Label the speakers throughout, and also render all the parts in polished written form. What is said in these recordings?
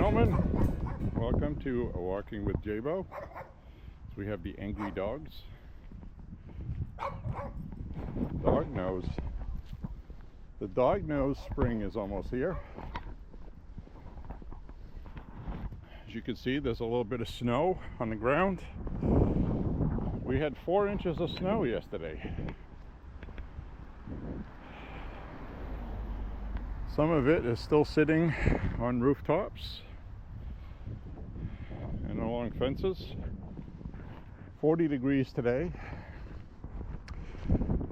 Speaker 1: gentlemen, welcome to Walking with J.Beau. So we have the angry dogs. Dog knows. The dog knows spring is almost here. As you can see, there's a little bit of snow on the ground. We had 4 inches of snow yesterday. Some of it is still sitting on rooftops and along fences. 40 degrees today.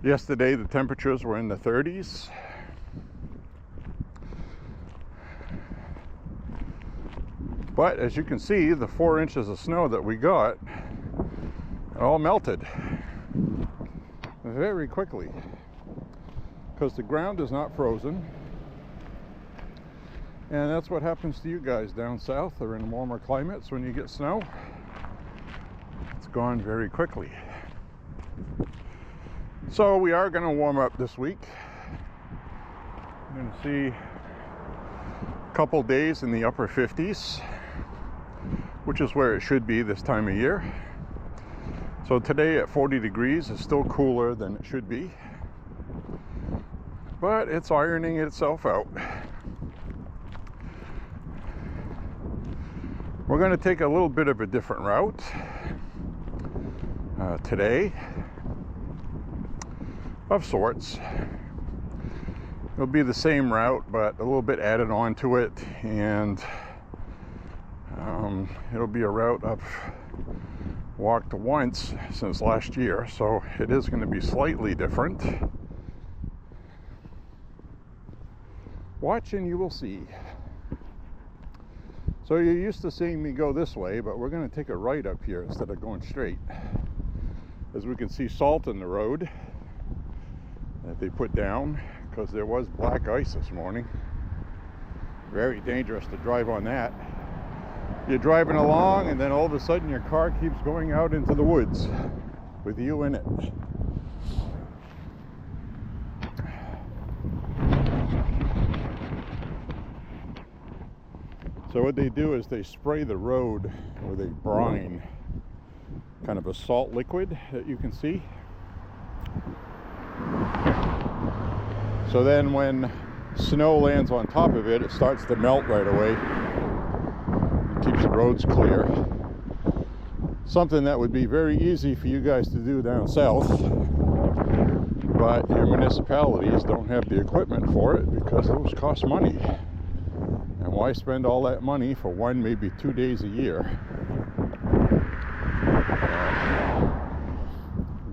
Speaker 1: Yesterday the temperatures were in the 30s. But as you can see, the 4 inches of snow that we got, it all melted very quickly because the ground is not frozen. And that's what happens to you guys down south or in warmer climates when you get snow. It's gone very quickly. So we are going to warm up this week. I'm going to see a couple days in the upper 50s, which is where it should be this time of year. So today at 40 degrees is still cooler than it should be, but it's ironing itself out. We're going to take a little bit of a different route today, of sorts. It'll be the same route, but a little bit added on to it, and it'll be a route I've walked once since last year, so it is going to be slightly different. Watch and you will see. So you're used to seeing me go this way, but we're going to take a right up here instead of going straight. As we can see salt in the road that they put down, because there was black ice this morning. Very dangerous to drive on that. You're driving along and then all of a sudden your car keeps going out into the woods with you in it. So what they do is they spray the road with a brine, kind of a salt liquid that you can see. So then when snow lands on top of it, it starts to melt right away. It keeps the roads clear. Something that would be very easy for you guys to do down south, but your municipalities don't have the equipment for it because those cost money. And why spend all that money for 1, maybe 2 days a year?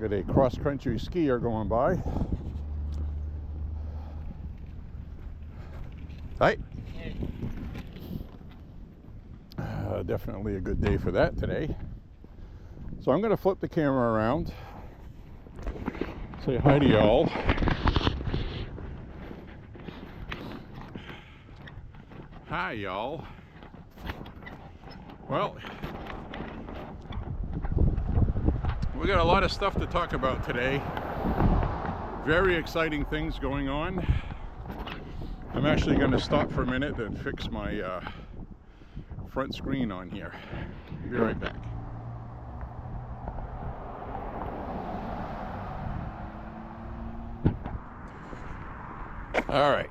Speaker 1: Got a cross-country skier going by. Hi.
Speaker 2: Hey.
Speaker 1: Definitely a good day for that today. So I'm going to flip the camera around. Say hi to y'all. Hi, y'all. Well, we got a lot of stuff to talk about today. Very exciting things going on. I'm actually going to stop for a minute and fix my front screen on here. Be right back. All right.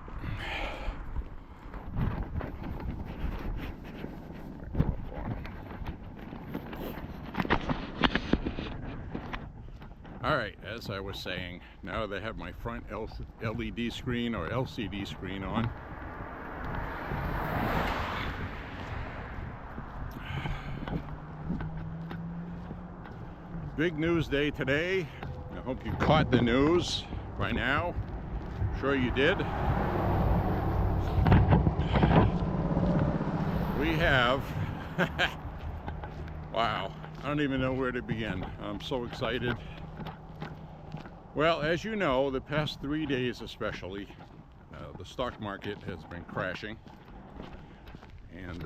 Speaker 1: Alright, as I was saying, now that I have my front LED screen or LCD screen on, big news day today. I hope you caught the news by now. Sure you did. We have wow, I don't even know where to begin. I'm so excited. Well, as you know, the past 3 days especially, the stock market has been crashing. And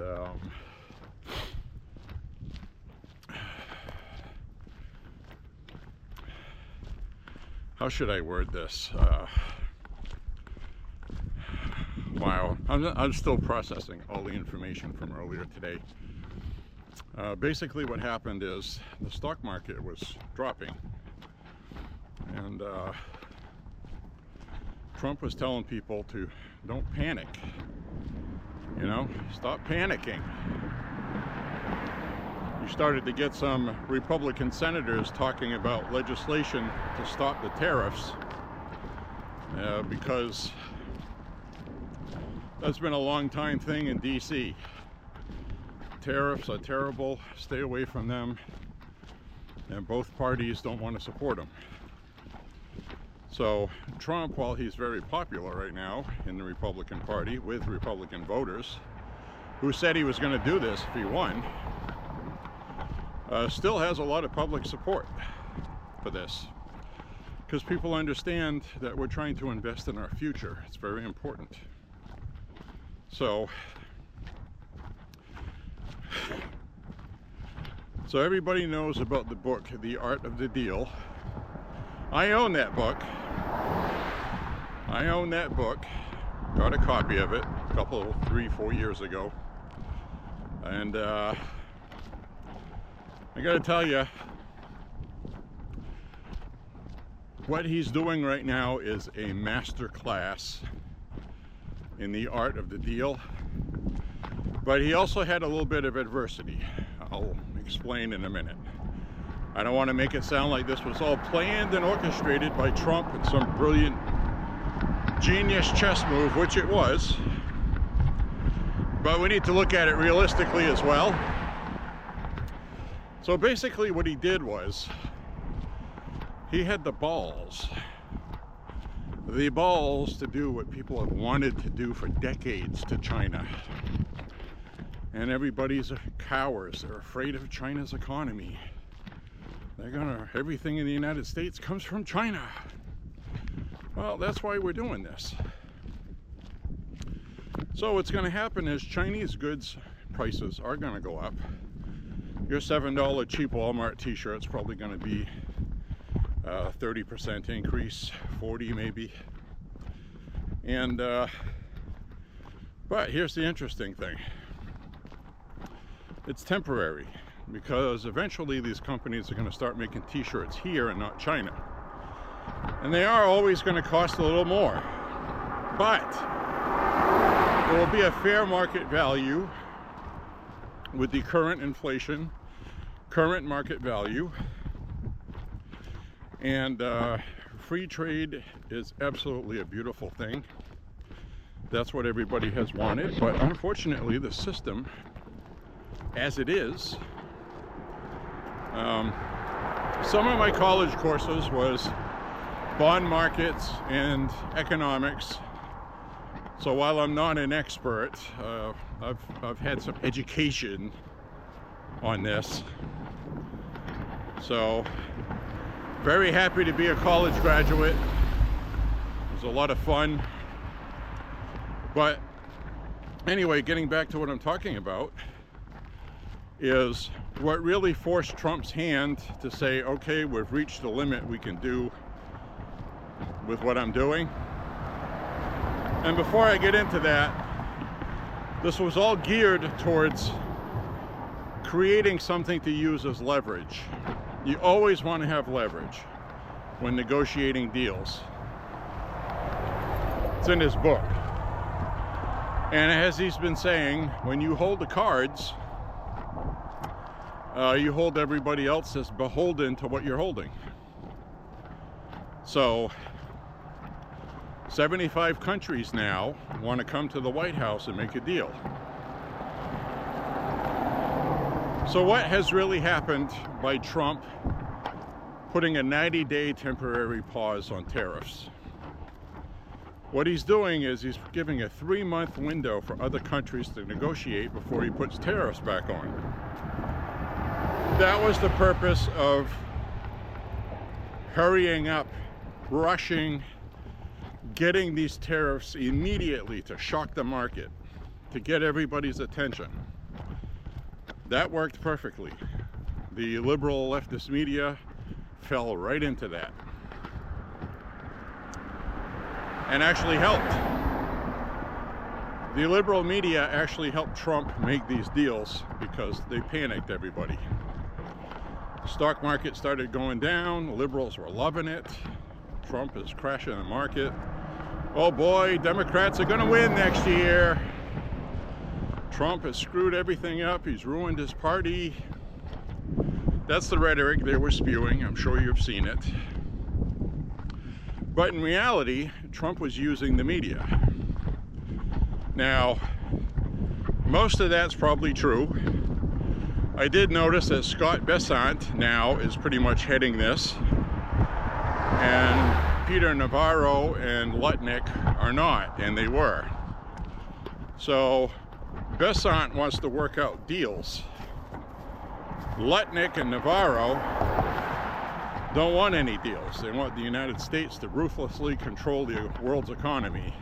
Speaker 1: how should I word this? Wow, I'm still processing all the information from earlier today. Basically what happened is the stock market was dropping, and Trump was telling people to don't panic, you know, stop panicking. You started to get some Republican senators talking about legislation to stop the tariffs, because that's been a long time thing in DC. Tariffs are terrible, stay away from them, and both parties don't want to support them. So Trump, while he's very popular right now in the Republican Party with Republican voters, who said he was going to do this if he won, still has a lot of public support for this, because people understand that we're trying to invest in our future. It's very important. So everybody knows about the book, The Art of the Deal. I own that book. Got a copy of it a couple, 3-4 years ago. And I gotta tell you, what he's doing right now is a master class in the art of the deal. But he also had a little bit of adversity. I'll explain in a minute. I don't want to make it sound like this was all planned and orchestrated by Trump and some brilliant genius chess move, which it was. But we need to look at it realistically as well. So basically what he did was, he had the balls to do what people have wanted to do for decades to China. And everybody's cowards. They're afraid of China's economy. Everything in the United States comes from China. Well, that's why we're doing this. So what's going to happen is Chinese goods prices are going to go up. Your $7 cheap Walmart t-shirt's probably going to be 30% increase, 40 maybe. And but here's the interesting thing. It's temporary, because eventually these companies are going to start making t-shirts here and not China. And they are always going to cost a little more. But there will be a fair market value with the current inflation, current market value. And free trade is absolutely a beautiful thing. That's what everybody has wanted. But unfortunately, the system, as it is, some of my college courses was bond markets and economics. So while I'm not an expert, I've had some education on this. So very happy to be a college graduate. It was a lot of fun. But anyway, getting back to what I'm talking about, is what really forced Trump's hand to say, okay, we've reached the limit we can do with what I'm doing. And before I get into that, this was all geared towards creating something to use as leverage. You always want to have leverage when negotiating deals. It's in his book. And as he's been saying, when you hold the cards, you hold everybody else as beholden to what you're holding. So 75 countries now want to come to the White House and make a deal. So what has really happened by Trump putting a 90-day temporary pause on tariffs? What he's doing is he's giving a 3-month window for other countries to negotiate before he puts tariffs back on. That was the purpose of hurrying up, rushing, getting these tariffs immediately to shock the market, to get everybody's attention. That worked perfectly. The liberal leftist media fell right into that and actually helped. The liberal media actually helped Trump make these deals because they panicked everybody. The stock market started going down. The liberals were loving it. Trump is crashing the market. Oh boy, Democrats are going to win next year. Trump has screwed everything up. He's ruined his party. That's the rhetoric they were spewing. I'm sure you've seen it. But in reality, Trump was using the media. Now, most of that's probably true. I did notice that Scott Bessant now is pretty much heading this, and Peter Navarro and Lutnick are not, and they were. So Bessant wants to work out deals. Lutnick and Navarro don't want any deals. They want the United States to ruthlessly control the world's economy.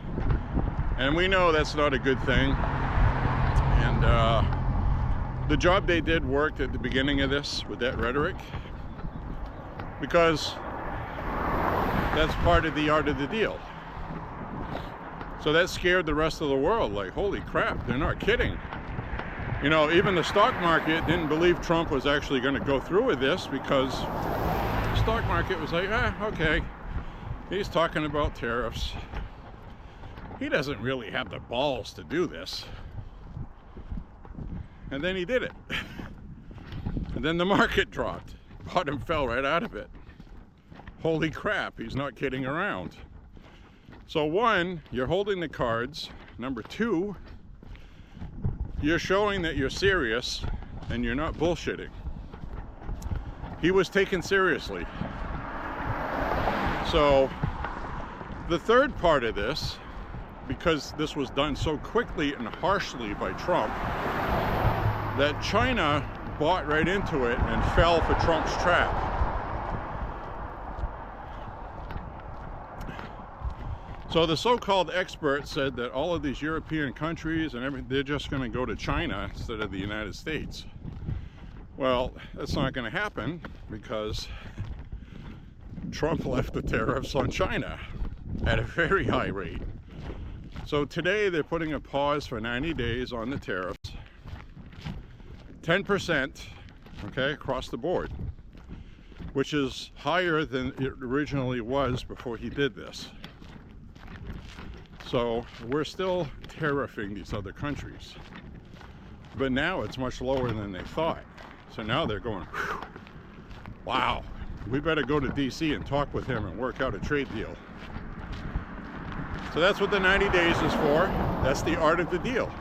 Speaker 1: And we know that's not a good thing. And the job they did worked at the beginning of this with that rhetoric, because that's part of the art of the deal. So that scared the rest of the world, like, holy crap, they're not kidding. You know, even the stock market didn't believe Trump was actually going to go through with this, because the stock market was like, okay, he's talking about tariffs. He doesn't really have the balls to do this. And then he did it. And then the market dropped. Bottom fell right out of it. Holy crap, he's not kidding around. So one, you're holding the cards. Number two, you're showing that you're serious and you're not bullshitting. He was taken seriously. So the third part of this, because this was done so quickly and harshly by Trump, that China bought right into it and fell for Trump's trap. So the so-called experts said that all of these European countries and everything, they're just going to go to China instead of the United States. Well, that's not going to happen, because Trump left the tariffs on China at a very high rate. So today they're putting a pause for 90 days on the tariffs. 10%, okay, across the board, which is higher than it originally was before he did this. So we're still tariffing these other countries. But now it's much lower than they thought. So now they're going, whew, wow, we better go to DC and talk with him and work out a trade deal. So that's what the 90 days is for. That's the art of the deal.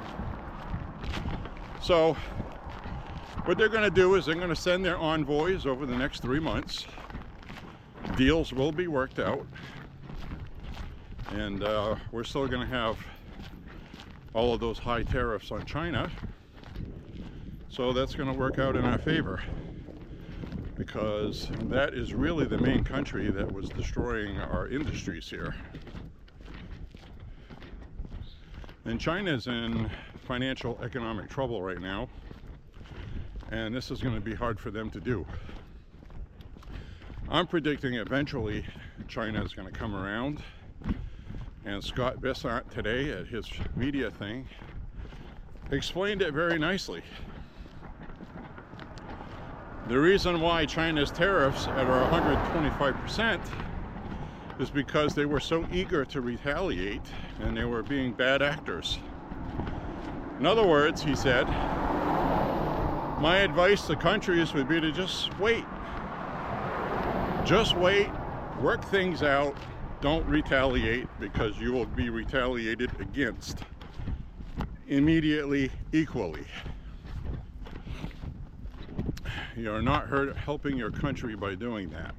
Speaker 1: So what they're going to do is they're going to send their envoys over the next 3 months. Deals will be worked out. And we're still going to have all of those high tariffs on China. So that's going to work out in our favor, because that is really the main country that was destroying our industries here. And China's in financial economic trouble right now, and this is going to be hard for them to do. I'm predicting eventually China is going to come around, and Scott Bessant today at his media thing explained it very nicely. The reason why China's tariffs are 125% is because they were so eager to retaliate, and they were being bad actors. In other words, he said, my advice to countries would be to just wait. Just wait, work things out, don't retaliate, because you will be retaliated against immediately, equally. You're not helping your country by doing that.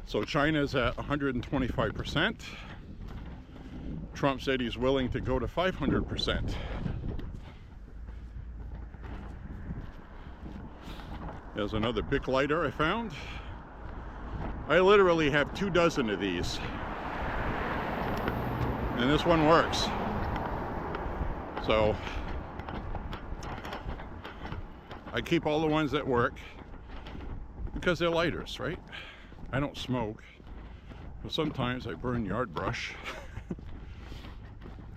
Speaker 1: So China's at 125%. Trump said he's willing to go to 500%. There's another Bic lighter I found. I literally have 24 of these. And this one works. So I keep all the ones that work because they're lighters, right? I don't smoke, but sometimes I burn yard brush.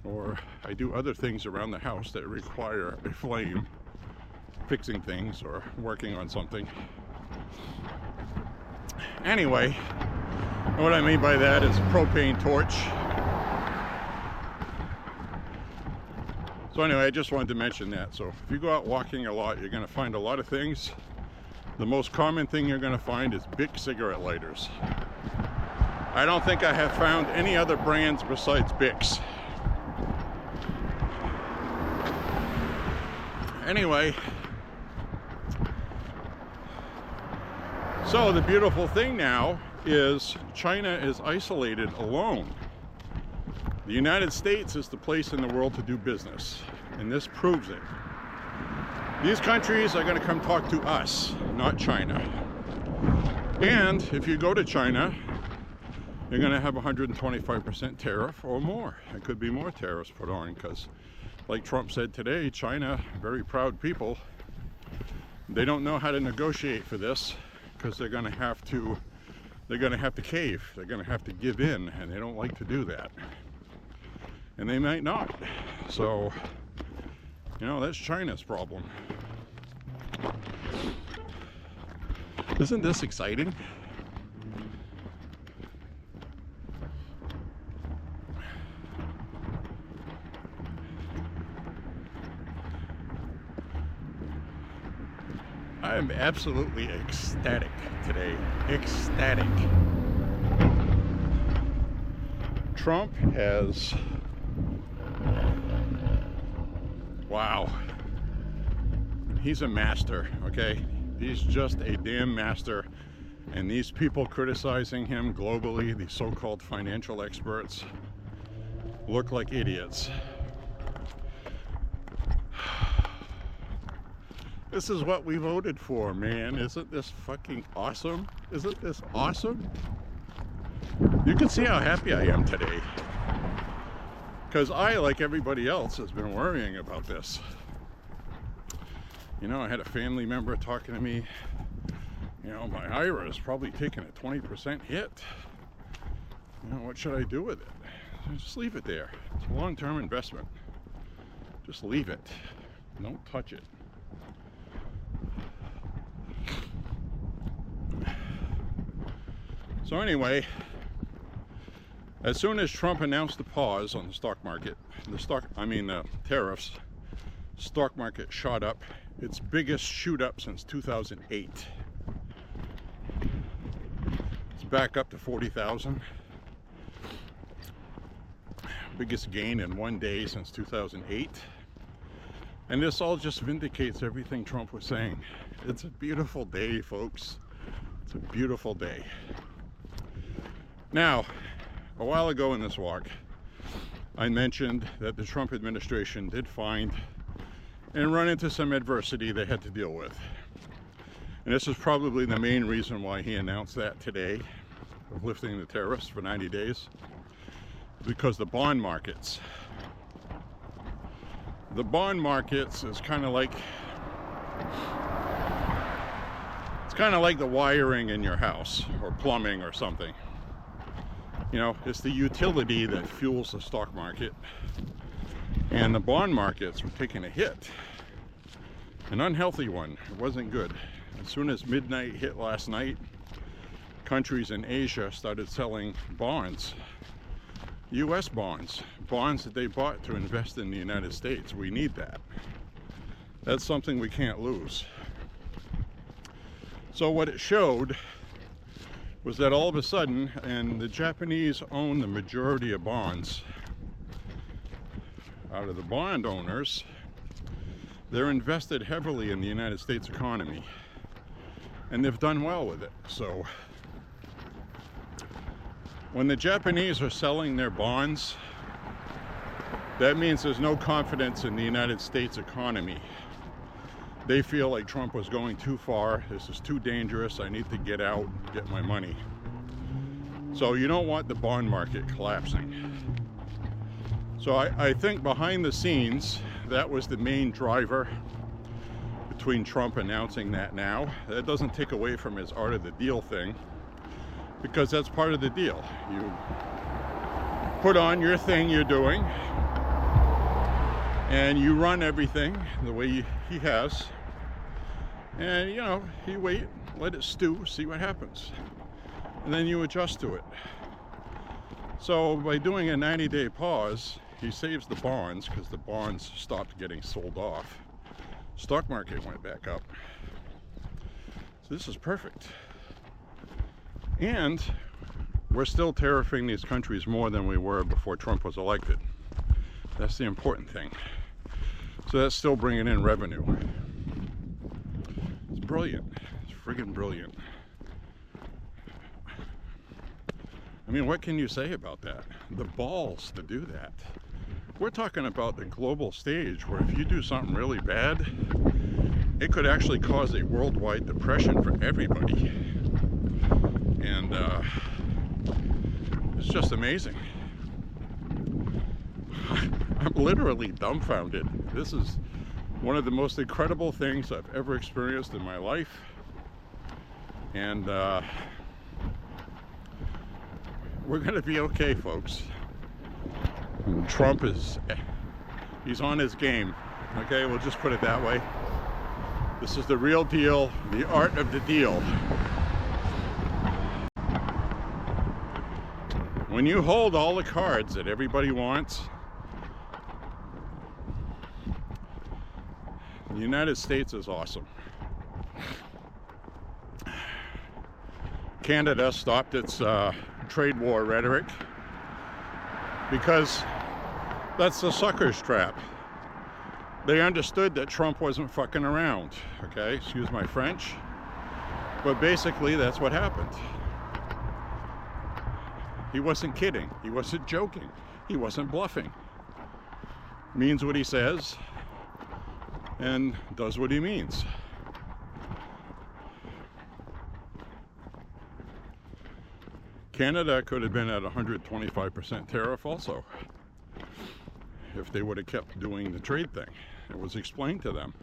Speaker 1: or I do other things around the house that require a flame, fixing things or working on something. Anyway, what I mean by that is a propane torch. So anyway, I just wanted to mention that. So if you go out walking a lot, you're going to find a lot of things. The most common thing you're going to find is Bic cigarette lighters. I don't think I have found any other brands besides Bic's. Anyway, so the beautiful thing now is China is isolated alone. The United States is the place in the world to do business, and this proves it. These countries are going to come talk to us, not China. And if you go to China, you're going to have 125% tariff or more. It could be more tariffs put on because, like Trump said today, China, very proud people, they don't know how to negotiate for this because they're going to have to cave. They're going to have to give in, and they don't like to do that. And they might not. So, you know, that's China's problem. Isn't this exciting? I am absolutely ecstatic today. Ecstatic. Trump has... Wow. He's a master, okay? He's just a damn master. And these people criticizing him globally, these so-called financial experts, look like idiots. This is what we voted for, man. Isn't this fucking awesome? Isn't this awesome? You can see how happy I am today. Because I, like everybody else, has been worrying about this. You know, I had a family member talking to me. You know, my IRA is probably taking a 20% hit. You know, what should I do with it? Just leave it there. It's a long-term investment. Just leave it. Don't touch it. So anyway, as soon as Trump announced the pause on the stock market, tariffs, stock market shot up, its biggest shoot up since 2008. It's back up to 40,000. Biggest gain in one day since 2008. And this all just vindicates everything Trump was saying. It's a beautiful day, folks. It's a beautiful day. Now, a while ago in this walk, I mentioned that the Trump administration did find and run into some adversity they had to deal with. And this is probably the main reason why he announced that today, of lifting the tariffs for 90 days, because the bond markets is kind of like, it's kind of like the wiring in your house or plumbing or something. You know, it's the utility that fuels the stock market, and the bond markets were taking a hit, an unhealthy one. It wasn't good. As soon as midnight hit last night, countries in Asia started selling bonds, US bonds that they bought to invest in the United States. We need that. That's something we can't lose. So what it showed was that all of a sudden, and the Japanese own the majority of bonds, out of the bond owners, they're invested heavily in the United States economy, and they've done well with it. So when the Japanese are selling their bonds, that means there's no confidence in the United States economy. They feel like Trump was going too far. This is too dangerous. I need to get out, get my money. So you don't want the bond market collapsing. So I think behind the scenes, that was the main driver between Trump announcing that now. That doesn't take away from his art of the deal thing, because that's part of the deal. You put on your thing you're doing, and you run everything the way he has, and you know, you wait, let it stew, see what happens, and then you adjust to it. So by doing a 90-day pause, he saves the bonds, because the bonds stopped getting sold off. Stock market went back up. So this is perfect. And we're still tariffing these countries more than we were before Trump was elected. That's the important thing. So that's still bringing in revenue. It's brilliant. It's friggin' brilliant. I mean, what can you say about that? The balls to do that. We're talking about the global stage, where if you do something really bad, it could actually cause a worldwide depression for everybody. And it's just amazing. I'm literally dumbfounded. This is one of the most incredible things I've ever experienced in my life. And we're gonna be okay, folks. Trump he's on his game. Okay, we'll just put it that way. This is the real deal, the art of the deal. When you hold all the cards that everybody wants, the United States is awesome. Canada stopped its trade war rhetoric because that's the sucker's trap. They understood that Trump wasn't fucking around, okay? Excuse my French. But basically, that's what happened. He wasn't kidding. He wasn't joking. He wasn't bluffing. Means what he says and does what he means. Canada could have been at 125% tariff also, if they would have kept doing the trade thing. It was explained to them,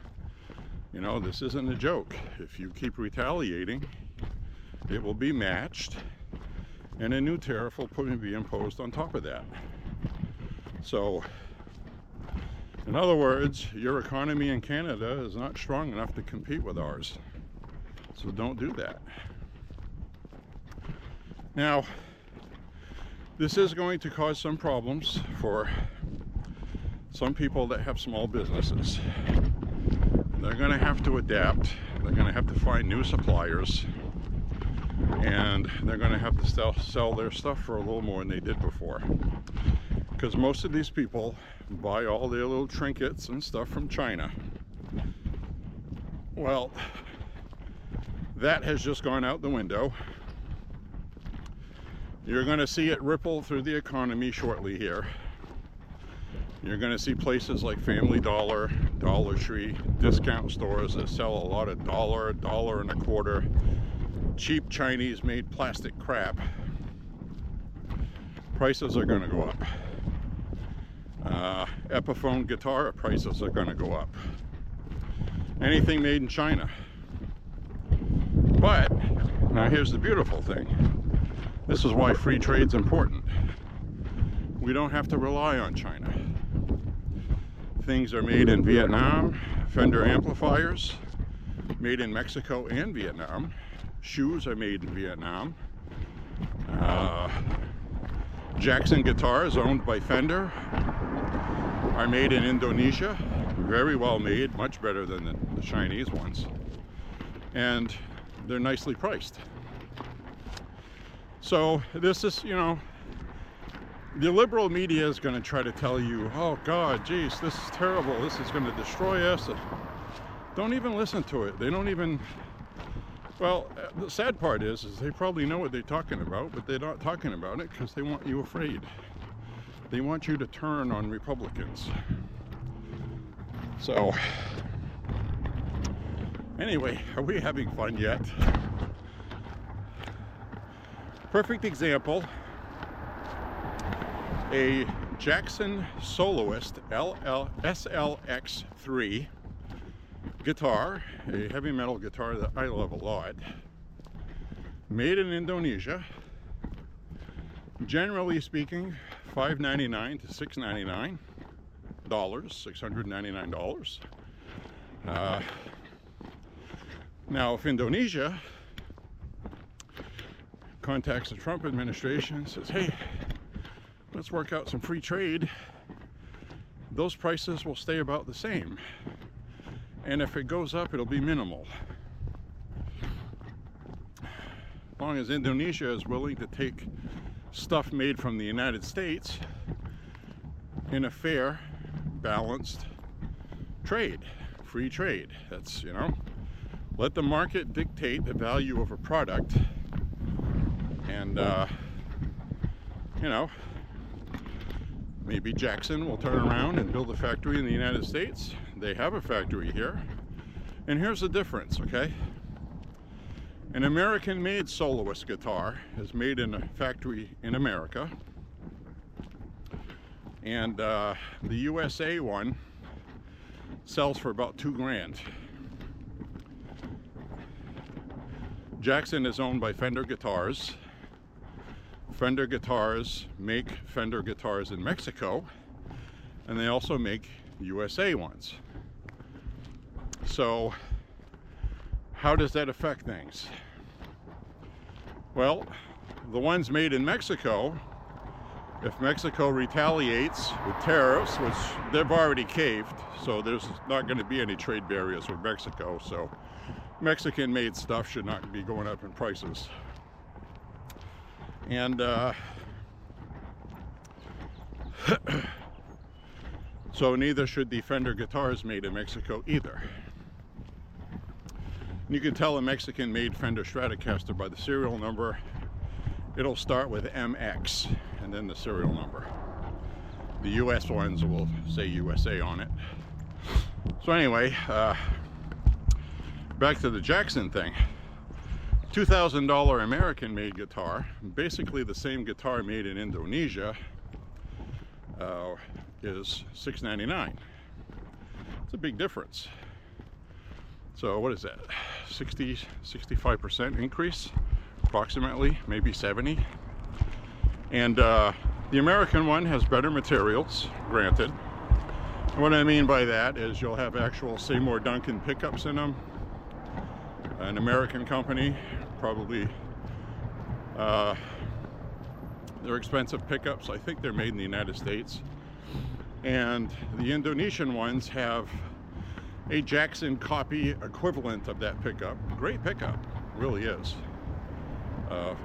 Speaker 1: you know, this isn't a joke. If you keep retaliating, it will be matched, and a new tariff will be imposed on top of that. So, in other words, your economy in Canada is not strong enough to compete with ours. So don't do that. Now, this is going to cause some problems for some people that have small businesses. They're going to have to adapt. They're going to have to find new suppliers, and they're going to have to sell their stuff for a little more than they did before, because most of these people buy all their little trinkets and stuff from China. Well, that has just gone out the window. You're going to see it ripple through the economy shortly here. You're going to see places like Family Dollar, Dollar Tree, discount stores that sell a lot of dollar and a quarter, cheap Chinese-made plastic crap. Prices are going to go up. Epiphone guitar prices are going to go up. Anything made in China. But, now here's the beautiful thing. This is why free trade's important. We don't have to rely on China. Things are made in Vietnam, Fender amplifiers, made in Mexico and Vietnam. Shoes are made in Vietnam. Jackson guitars, owned by Fender, are made in Indonesia. Very well made, much better than the Chinese ones. And they're nicely priced. So this is, you know, the liberal media is going to try to tell you, oh God, geez, this is terrible, this is going to destroy us. Don't even listen to it. They don't even, well, the sad part is they probably know what they're talking about, but they're not talking about it because they want you afraid. They want you to turn on Republicans. So, anyway, are we having fun yet? Perfect example, a Jackson Soloist SLX3 guitar, a heavy metal guitar that I love a lot, made in Indonesia, generally speaking $5.99 to $6.99, $699. Now, if Indonesia contacts the Trump administration and says, hey, let's work out some free trade, those prices will stay about the same. And if it goes up, it'll be minimal. As long as Indonesia is willing to take stuff made from the United States in a fair, balanced trade, free trade. That's, you know, let the market dictate the value of a product. And, you know, maybe Jackson will turn around and build a factory in the United States. They have a factory here. And here's the difference, okay? An American-made soloist guitar is made in a factory in America. And the USA one sells for about $2,000. Jackson is owned by Fender Guitars. Fender Guitars make Fender guitars in Mexico, and they also make USA ones. So how does that affect things? Well, the ones made in Mexico, if Mexico retaliates with tariffs, which they've already caved, so there's not going to be any trade barriers with Mexico, so Mexican-made stuff should not be going up in prices. And so neither should the Fender guitars made in Mexico either. You can tell a Mexican-made Fender Stratocaster by the serial number. It'll start with MX and then the serial number. The US ones will say USA on it. So anyway, back to the Jackson thing. $2,000 American-made guitar, basically the same guitar made in Indonesia, is $699. It's a big difference. So what is that? 65% increase, approximately, maybe 70. And the American one has better materials, granted. And what I mean by that is you'll have actual Seymour Duncan pickups in them. An American company, probably they're expensive pickups. I think they're made in the United States. And the Indonesian ones have a Jackson copy equivalent of that pickup. Great pickup, really is.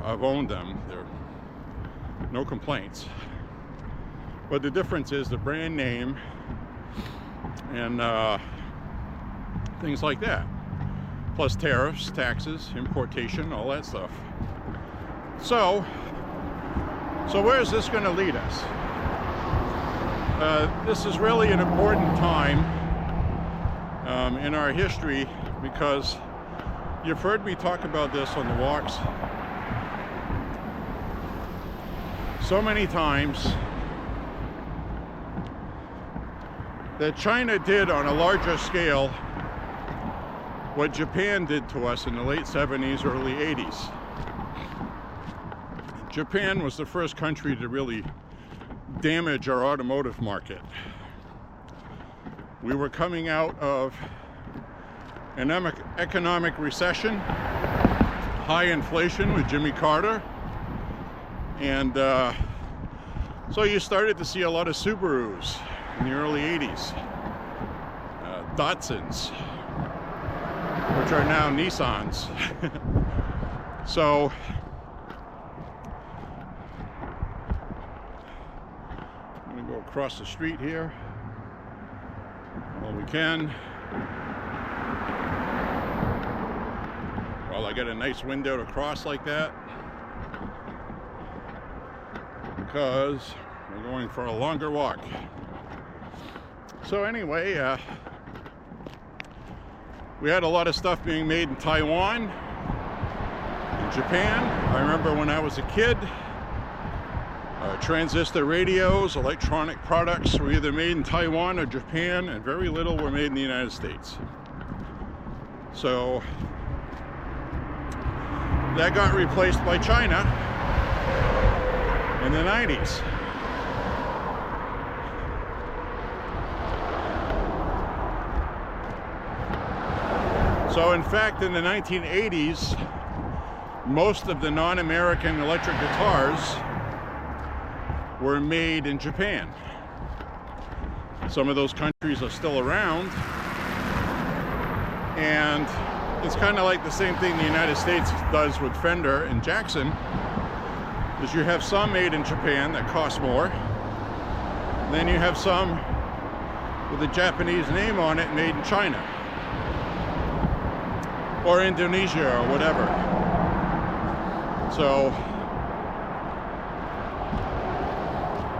Speaker 1: I've owned them. They're no complaints. But the difference is the brand name and things like that. Plus tariffs, taxes, importation, all that stuff. So where is this going to lead us? This is really an important time in our history, because you've heard me talk about this on the walks so many times, that China did on a larger scale what Japan did to us in the late 70s, early 80s. Japan was the first country to really damage our automotive market. We were coming out of an economic recession, high inflation with Jimmy Carter, and so you started to see a lot of Subarus in the early 80s, Datsuns, which are now Nissans. So I'm going to go across the street here while we can. Well, I got a nice window to cross like that because we're going for a longer walk. So anyway, we had a lot of stuff being made in Taiwan, in Japan. I remember when I was a kid, transistor radios, electronic products were either made in Taiwan or Japan, and very little were made in the United States. So that got replaced by China in the 90s. So in fact, in the 1980s, most of the non-American electric guitars were made in Japan. Some of those countries are still around, and it's kind of like the same thing the United States does with Fender and Jackson, is you have some made in Japan that cost more, then you have some with a Japanese name on it made in China or Indonesia or whatever. So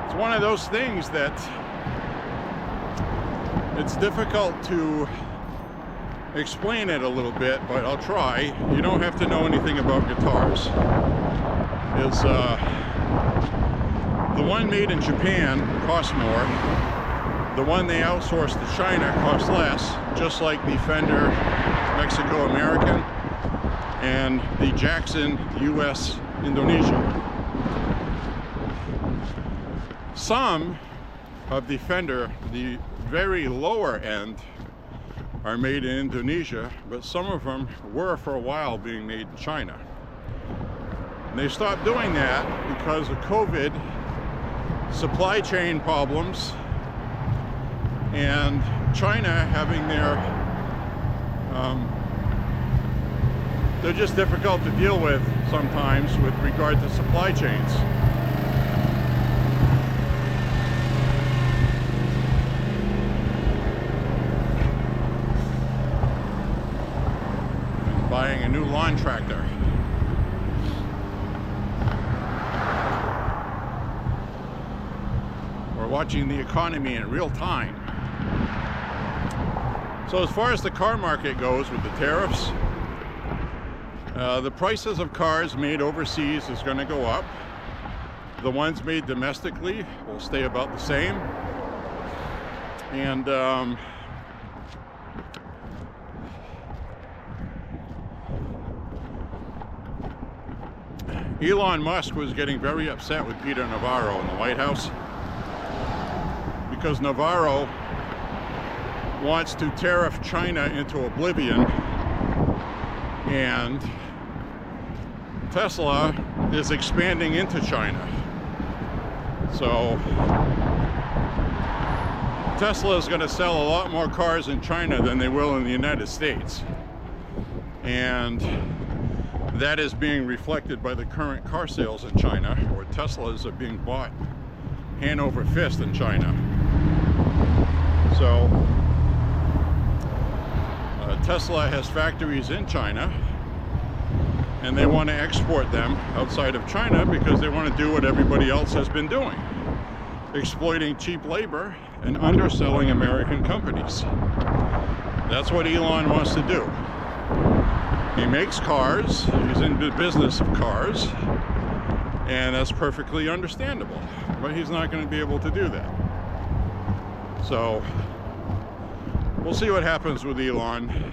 Speaker 1: it's one of those things that it's difficult to explain it a little bit, but I'll try. You don't have to know anything about guitars. It's the one made in Japan costs more. The one they outsourced to China costs less, just like the Fender Mexico American and the Jackson US Indonesia. Some of the Fender, the very lower end, are made in Indonesia, but some of them were for a while being made in China. And they stopped doing that because of COVID, supply chain problems, and China having their, they're just difficult to deal with sometimes with regard to supply chains. Buying a new lawn tractor. We're watching the economy in real time. So as far as the car market goes with the tariffs, the prices of cars made overseas is going to go up. The ones made domestically will stay about the same. And Elon Musk was getting very upset with Peter Navarro in the White House because Navarro wants to tariff China into oblivion, and Tesla is expanding into China. So Tesla is going to sell a lot more cars in China than they will in the United States. And that is being reflected by the current car sales in China, where Teslas are being bought hand over fist in China. So Tesla has factories in China, and they want to export them outside of China because they want to do what everybody else has been doing, exploiting cheap labor and underselling American companies. That's what Elon wants to do. He makes cars, he's in the business of cars, and that's perfectly understandable, but he's not going to be able to do that. So we'll see what happens with Elon.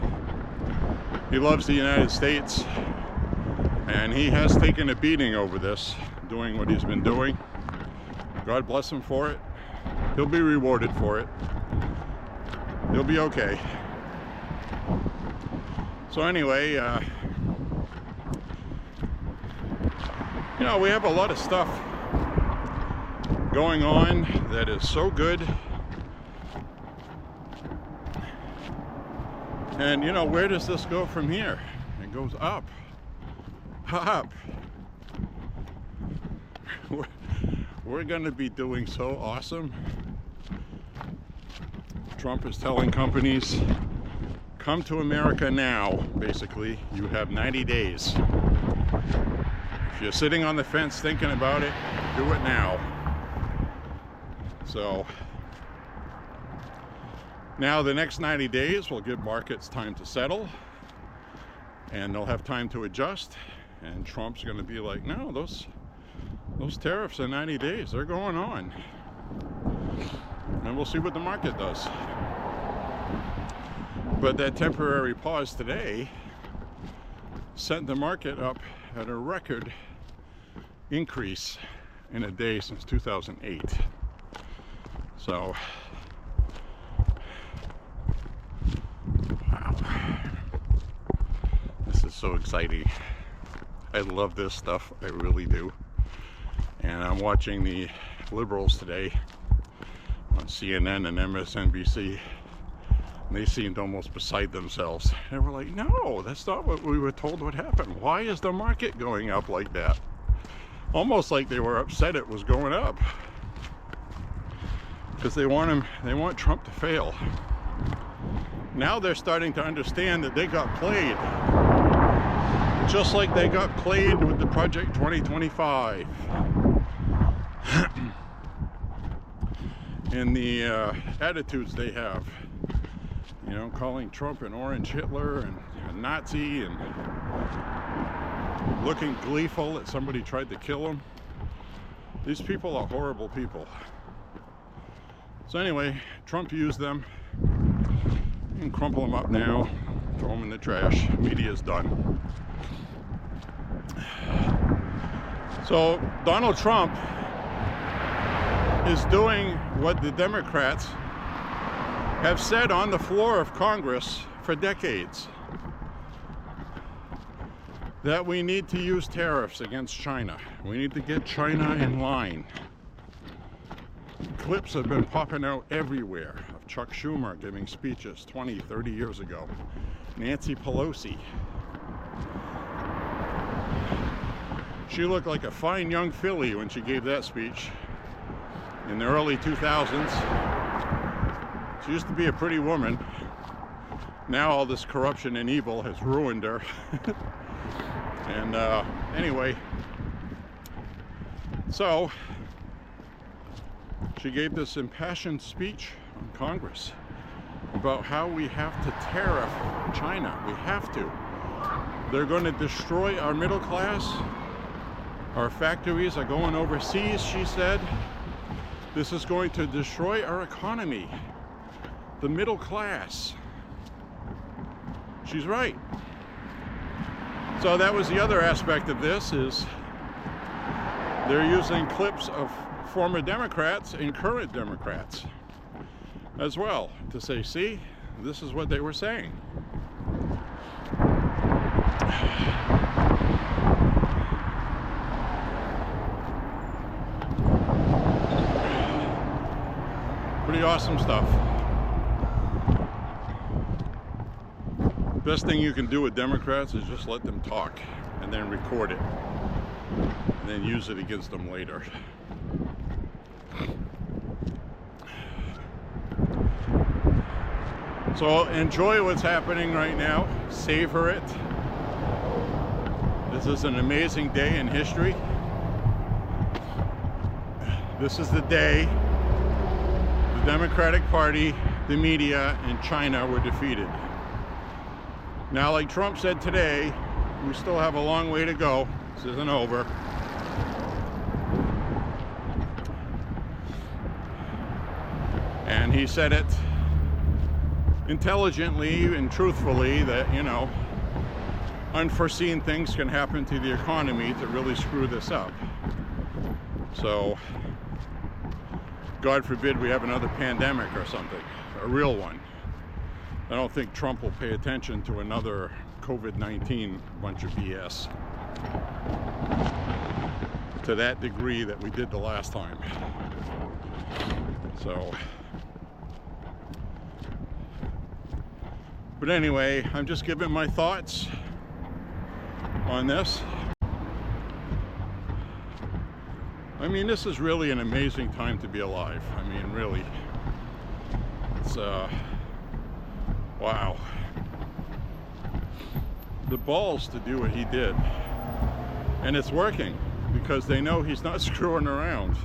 Speaker 1: He loves the United States, and he has taken a beating over this, doing what he's been doing. God bless him for it. He'll be rewarded for it. He'll be okay. So anyway, you know, we have a lot of stuff going on that is so good. And you know, where does this go from here? It goes up. Up. We're going to be doing so awesome. Trump is telling companies, come to America now, basically. You have 90 days. If you're sitting on the fence thinking about it, do it now. So now the next 90 days will give markets time to settle, and they'll have time to adjust, and Trump's going to be like, no, those tariffs are 90 days, they're going on. And we'll see what the market does. But that temporary pause today sent the market up at a record increase in a day since 2008. So, wow. so exciting. I love this stuff, I really do. And I'm watching the liberals today on CNN and MSNBC, and they seemed almost beside themselves. And we're like, no, that's not what we were told would happen. Why is the market going up like that? Almost like they were upset it was going up, because they want Trump to fail. Now they're starting to understand that they got played, just like they got played with the Project 2025 and the attitudes they have, you know, calling Trump an orange Hitler and a Nazi, and looking gleeful that somebody tried to kill him. These people are horrible people. So anyway, Trump used them. You can crumple them up now, throw them in the trash. Media's done. So Donald Trump is doing what the Democrats have said on the floor of Congress for decades, that we need to use tariffs against China. We need to get China in line. Clips have been popping out everywhere of Chuck Schumer giving speeches 20, 30 years ago. Nancy Pelosi. She looked like a fine young filly when she gave that speech in the early 2000s. She used to be a pretty woman. Now all this corruption and evil has ruined her. And anyway, so she gave this impassioned speech on Congress about how we have to tariff China. We have to. They're going to destroy our middle class. Our factories are going overseas, she said. This is going to destroy our economy. The middle class. She's right. So that was the other aspect of this, is they're using clips of former Democrats and current Democrats as well to say, see, this is what they were saying. Pretty awesome stuff. Best thing you can do with Democrats is just let them talk and then record it and then use it against them later. So enjoy what's happening right now. Savor it. This is an amazing day in history. This is the day the Democratic Party, the media, and China were defeated. Now, like Trump said today, we still have a long way to go. This isn't over. And he said it intelligently and truthfully that, you know, unforeseen things can happen to the economy to really screw this up. So, God forbid we have another pandemic or something, a real one. I don't think Trump will pay attention to another COVID-19 bunch of BS to that degree that we did the last time. So, but anyway, I'm just giving my thoughts on this. I mean, this is really an amazing time to be alive. I mean, really. It's, wow. The balls to do what he did. And it's working, because they know he's not screwing around.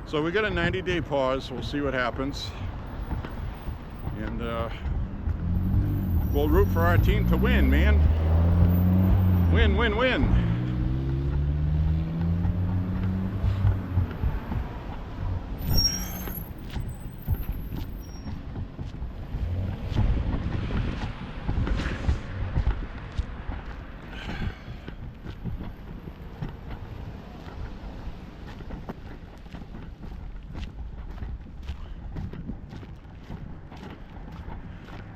Speaker 1: So we got a 90-day pause. We'll see what happens. And we'll root for our team to win, man. Win, win, win.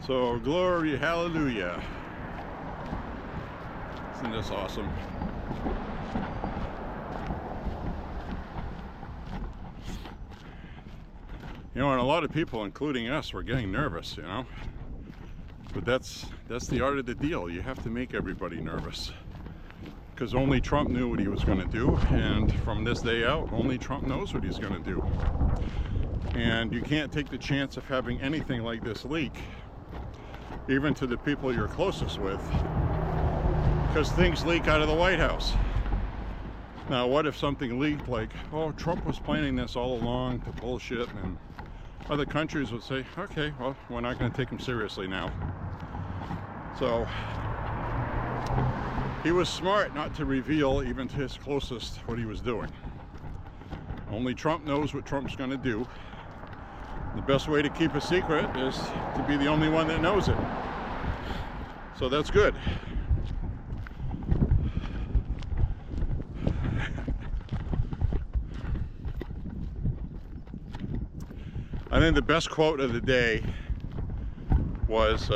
Speaker 1: So, glory, hallelujah. this awesome? You know, and a lot of people, including us, were getting nervous, you know. But that's the art of the deal. You have to make everybody nervous. Because only Trump knew what he was going to do, and from this day out, only Trump knows what he's going to do. And you can't take the chance of having anything like this leak, even to the people you're closest with, because things leak out of the White House. Now, what if something leaked like, oh, Trump was planning this all along to bullshit, and other countries would say, okay, well, we're not going to take him seriously now. So he was smart not to reveal even to his closest what he was doing. Only Trump knows what Trump's going to do. The best way to keep a secret is to be the only one that knows it. So that's good. I think the best quote of the day was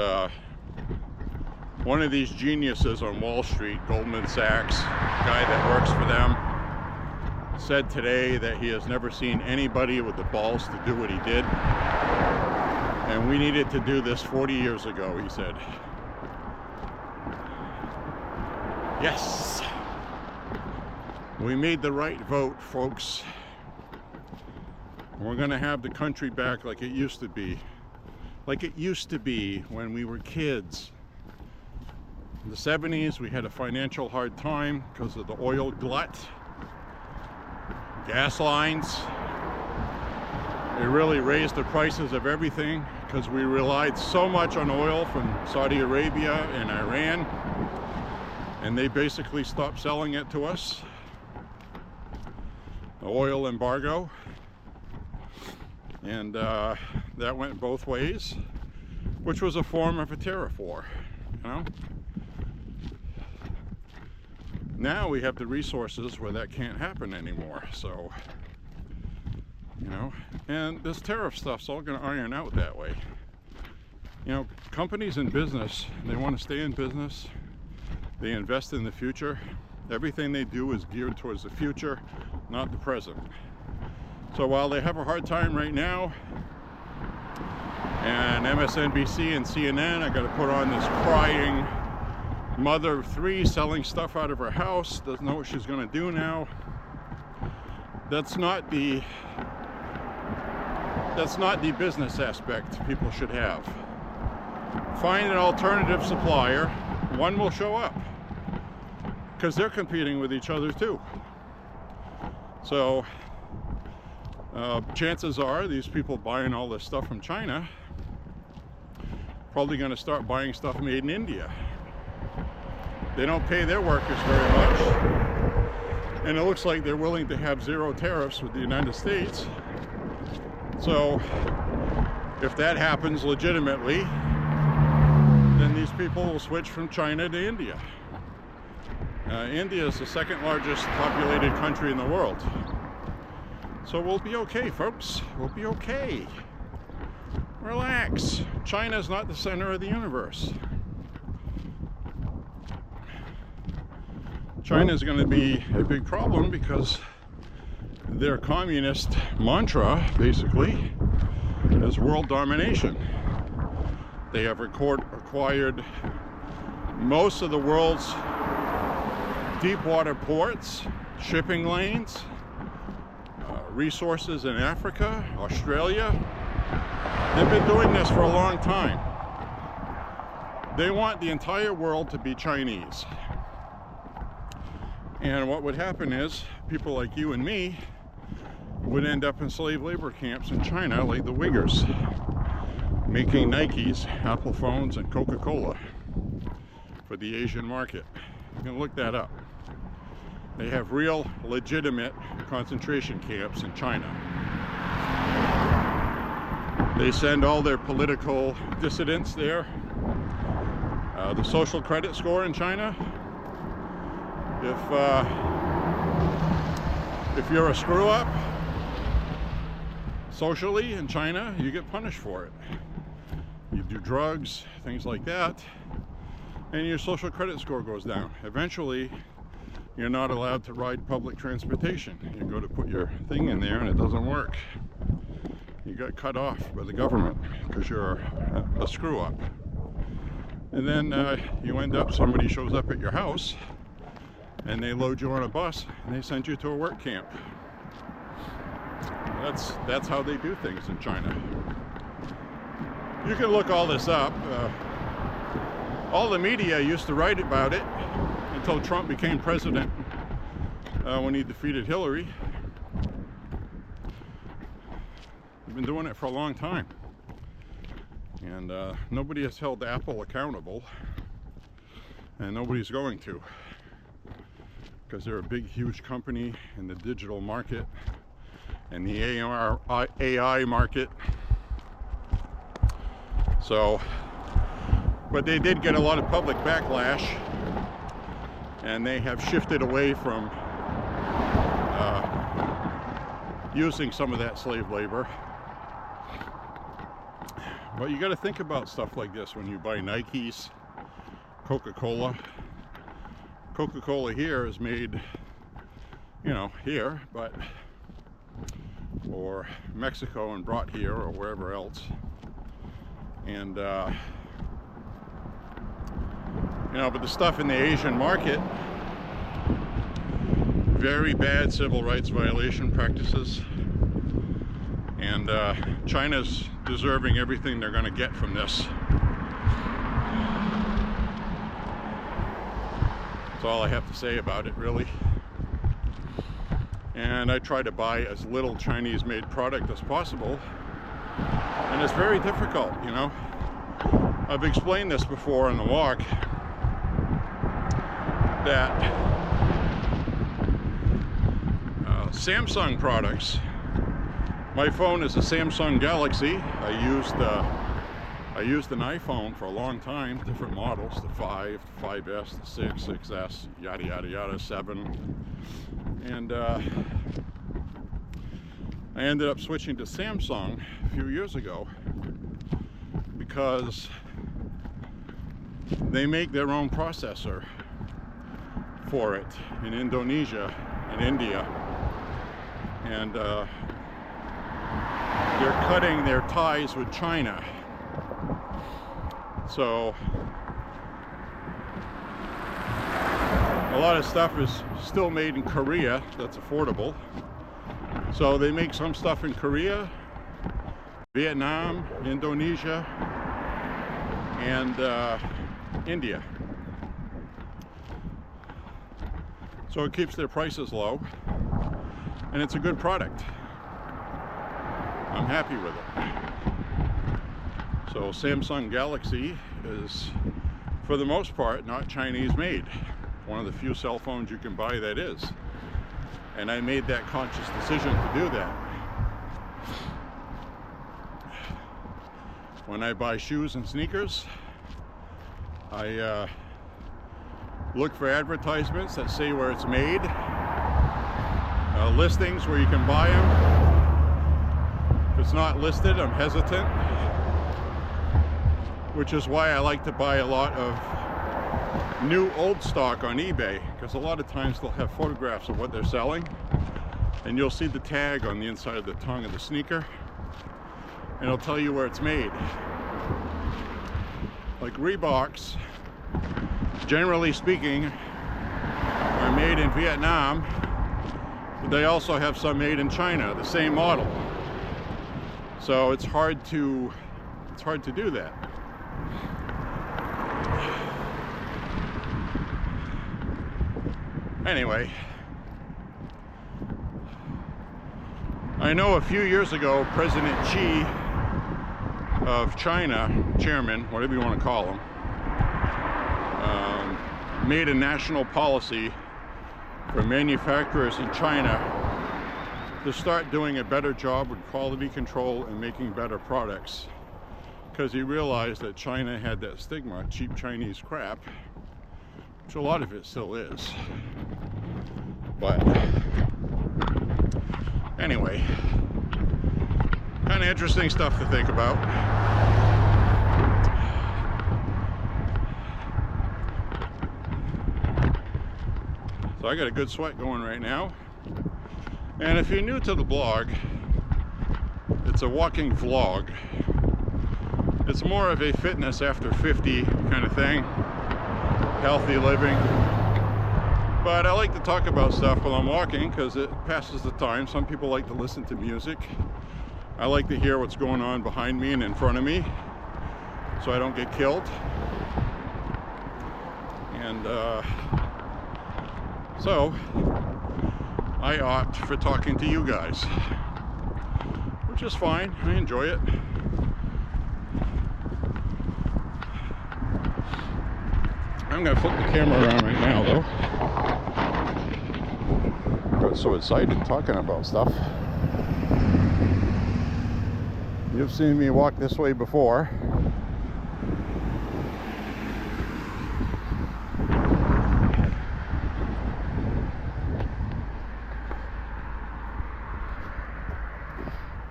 Speaker 1: one of these geniuses on Wall Street, Goldman Sachs, guy that works for them, said today that he has never seen anybody with the balls to do what he did. And we needed to do this 40 years ago, he said. Yes! We made the right vote, folks. We're going to have the country back like it used to be. Like it used to be when we were kids. In the 70s, we had a financial hard time because of the oil glut. Gas lines. It really raised the prices of everything because we relied so much on oil from Saudi Arabia and Iran. And they basically stopped selling it to us. The oil embargo. And that went both ways, which was a form of a tariff war, you know? Now we have the resources where that can't happen anymore, so, you know, and this tariff stuff's all going to iron out that way. You know, companies in business, they want to stay in business, they invest in the future. Everything they do is geared towards the future, not the present. So while they have a hard time right now, and MSNBC and CNN are going to put on this crying mother of three selling stuff out of her house, doesn't know what she's going to do now. That's not the business aspect people should have. Find an alternative supplier, one will show up, because they're competing with each other too. So chances are these people buying all this stuff from China probably going to start buying stuff made in India. They don't pay their workers very much, and it looks like they're willing to have zero tariffs with the United States. So if that happens legitimately, then these people will switch from China to India. India is the second largest populated country in the world. So we'll be okay, folks. We'll be okay. Relax. China's not the center of the universe. China's going to be a big problem because their communist mantra, basically, is world domination. They have acquired most of the world's deep water ports, shipping lanes, resources in Africa, Australia. They've been doing this for a long time. They want the entire world to be Chinese. And what would happen is people like you and me would end up in slave labor camps in China, like the Uyghurs, making Nikes, Apple phones, and Coca-Cola for the Asian market. You can look that up. They have real, legitimate concentration camps in China. They send all their political dissidents there. The social credit score in China, if you're a screw-up socially in China, you get punished for it. You do drugs, things like that. and your social credit score goes down. Eventually, you're not allowed to ride public transportation. You go to put your thing in there and it doesn't work. You got cut off by the government because you're a screw up. And then you end up, somebody shows up at your house and they load you on a bus and they send you to a work camp. That's how they do things in China. You can look all this up. All the media used to write about it until Trump became president when he defeated Hillary. We've been doing it for a long time. And nobody has held Apple accountable. And nobody's going to. Because they're a big, huge company in the digital market and the AI market. So, but they did get a lot of public backlash, and they have shifted away from using some of that slave labor. But you got to think about stuff like this when you buy Nikes, Coca-Cola. Coca-Cola here is made, you know, here, but or Mexico and brought here or wherever else. And you know, but the stuff in the Asian market, very bad civil rights violation practices, and China's deserving everything they're going to get from this. That's all I have to say about it, really. And I try to buy as little Chinese-made product as possible, and it's very difficult, you know. I've explained this before on the walk, that Samsung products, my phone is a Samsung Galaxy. I used an iPhone for a long time, different models, the 5, the 5S, the 6, 6S, yada yada yada, 7. And I ended up switching to Samsung a few years ago because they make their own processor for it in Indonesia and India, and they're cutting their ties with China. So a lot of stuff is still made in Korea that's affordable. So they make some stuff in Korea, Vietnam, Indonesia, and India. So it keeps their prices low, and it's a good product. I'm happy with it. So Samsung Galaxy is, for the most part, not Chinese made. One of the few cell phones you can buy that is. And I made that conscious decision to do that. When I buy shoes and sneakers, I look for advertisements that say where it's made, listings where you can buy them. If it's not listed, I'm hesitant, which is why I like to buy a lot of new old stock on eBay, because a lot of times they'll have photographs of what they're selling, and you'll see the tag on the inside of the tongue of the sneaker, and it'll tell you where it's made. Like Reeboks, generally speaking, are made in Vietnam, but they also have some made in China, the same model. So it's hard to do that. Anyway, I know a few years ago, President Xi of China, chairman, whatever you want to call him, made a national policy for manufacturers in China to start doing a better job with quality control and making better products, because he realized that China had that stigma, cheap Chinese crap, which a lot of it still is. But anyway, kind of interesting stuff to think about. So I got a good sweat going right now. And if you're new to the blog, it's a walking vlog. It's more of a fitness after 50 kind of thing, healthy living. But I like to talk about stuff while I'm walking because it passes the time. Some people like to listen to music. I like to hear what's going on behind me and in front of me so I don't get killed. And so I opt for talking to you guys, which is fine. I enjoy it. I'm gonna flip the camera around right now though. Got so excited talking about stuff. You've seen me walk this way before.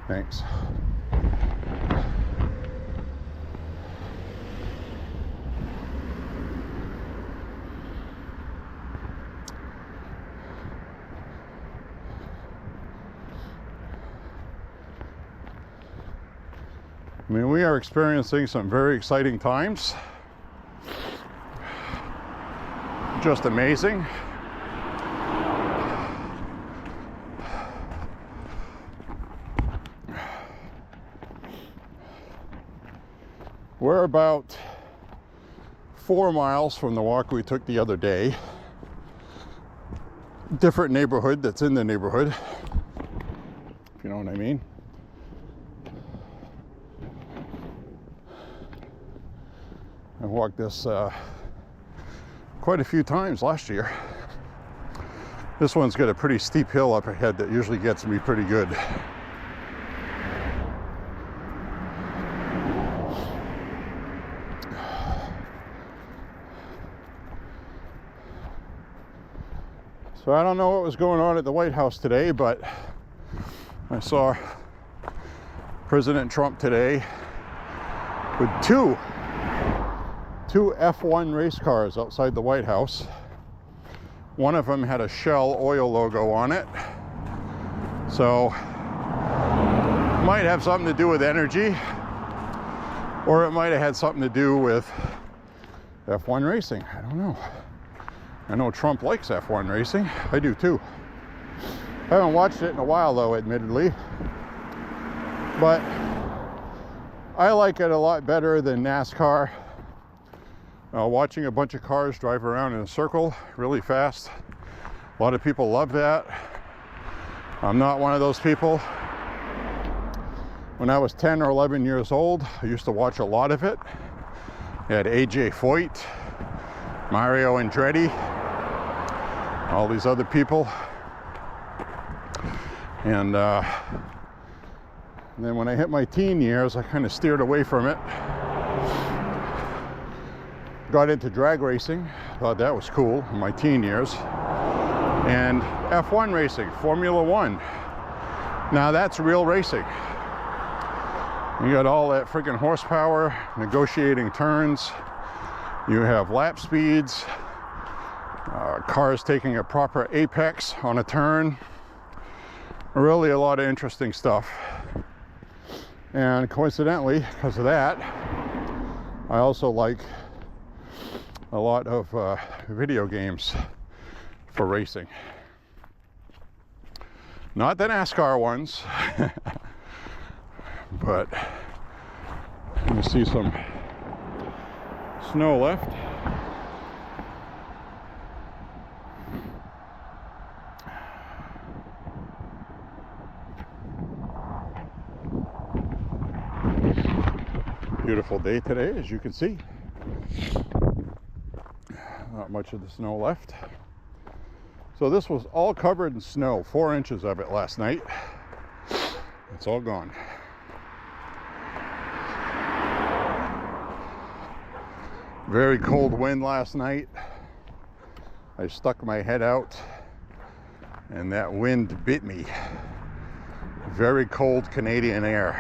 Speaker 1: Thanks. I mean, we are experiencing some very exciting times. Just amazing. We're about 4 miles from the walk we took the other day. Different neighborhood that's in the neighborhood, if you know what I mean. I walked this quite a few times last year. This one's got a pretty steep hill up ahead that usually gets me pretty good. So I don't know what was going on at the White House today, but I saw President Trump today with two F1 race cars outside the White House. One of them had a Shell oil logo on it, so might have something to do with energy, or it might have had something to do with F1 racing. I don't know. I know Trump likes F1 racing. I do too. I haven't watched it in a while though, admittedly, but I like it a lot better than NASCAR. Watching a bunch of cars drive around in a circle really fast. A lot of people love that. I'm not one of those people. When I was 10 or 11 years old, I used to watch a lot of it. You had A.J. Foyt, Mario Andretti, all these other people. And then when I hit my teen years, I kind of steered away from it. Got into drag racing, thought that was cool in my teen years. And F1 racing, Formula One. Now that's real racing. You got all that freaking horsepower, negotiating turns. You have lap speeds, cars taking a proper apex on a turn. Really a lot of interesting stuff. And coincidentally, because of that, I also like a lot of video games for racing. Not the NASCAR ones, but you see some snow left. Beautiful day today, as you can see. Not much of the snow left. So this was all covered in snow, 4 inches of it last night. It's all gone. Very cold wind last night. I stuck my head out and that wind bit me. Very cold Canadian air.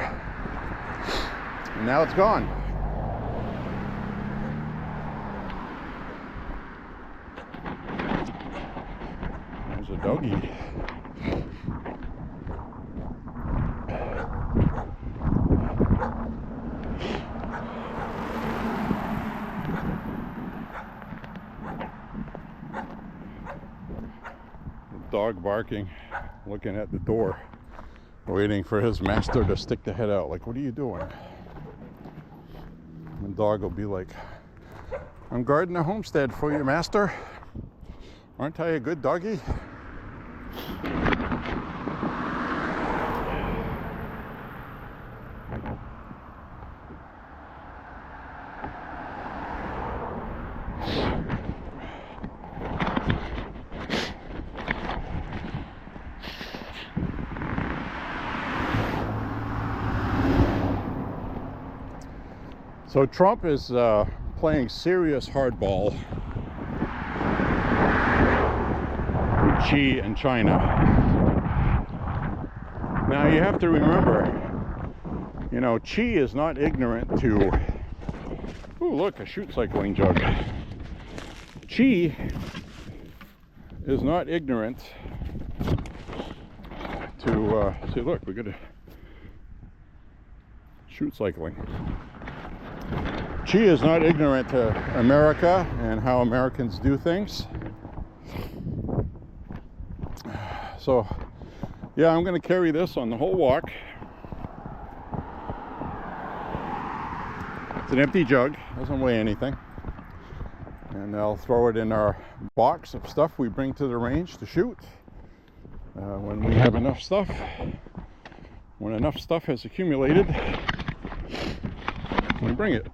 Speaker 1: And now it's gone. doggy. Dog barking, looking at the door, waiting for his master to stick the head out. Like, what are you doing? And the dog will be like, I'm guarding the homestead for you, master. Aren't I a good doggy? So Trump is playing serious hardball with Xi and China. Now you have to remember, you know, Xi is not ignorant to, ooh, look, a chute cycling jug. Xi is not ignorant to, see, look, we got a chute cycling. Xi is not ignorant to America and how Americans do things. So, yeah, I'm going to carry this on the whole walk. It's an empty jug, doesn't weigh anything. And I'll throw it in our box of stuff we bring to the range to shoot. When we have enough stuff, when enough stuff has accumulated, we bring it.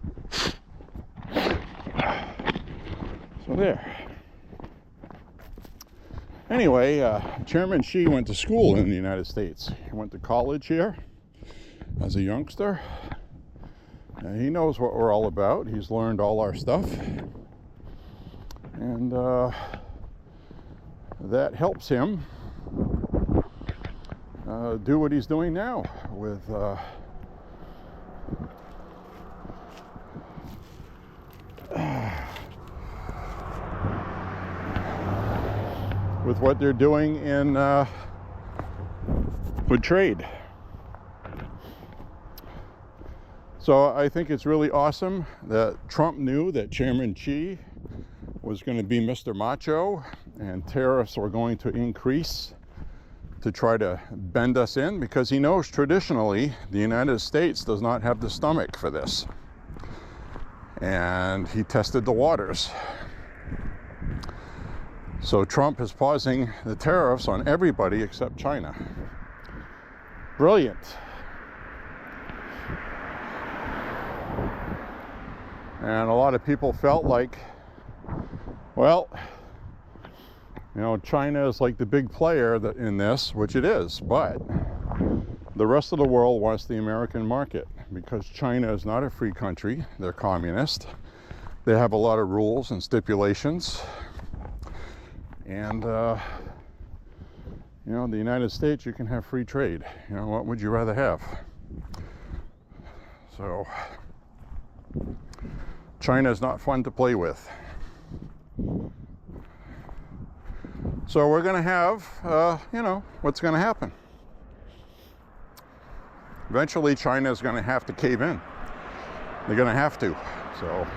Speaker 1: So there. Anyway, Chairman Xi went to school in the United States. He went to college here as a youngster. He knows what we're all about. He's learned all our stuff. And that helps him do what he's doing now with what they're doing in with trade. So I think it's really awesome that Trump knew that Chairman Xi was going to be Mr. Macho and tariffs were going to increase to try to bend us in, because he knows traditionally the United States does not have the stomach for this. And he tested the waters. So Trump is pausing the tariffs on everybody except China. Brilliant. And a lot of people felt like, well, you know, China is like the big player in this, which it is, but the rest of the world wants the American market because China is not a free country. They're communist. They have a lot of rules and stipulations. And, you know, in the United States, you can have free trade. You know, what would you rather have? So, China is not fun to play with. So we're going to have, you know, what's going to happen. Eventually, China is going to have to cave in. They're going to have to. So,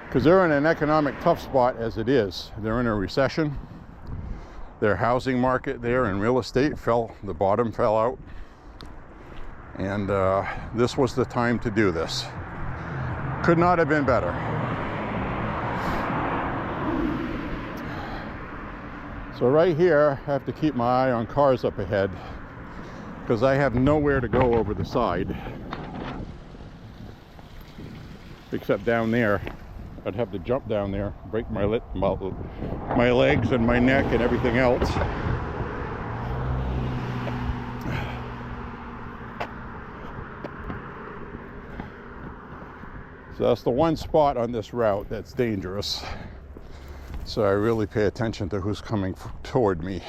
Speaker 1: because they're in an economic tough spot as it is. They're in a recession. Their housing market there and real estate the bottom fell out. And this was the time to do this. Could not have been better. So right here, I have to keep my eye on cars up ahead because I have nowhere to go over the side. Except down there. I'd have to jump down there, break my legs and my neck and everything else. So that's the one spot on this route that's dangerous. So I really pay attention to who's coming toward me.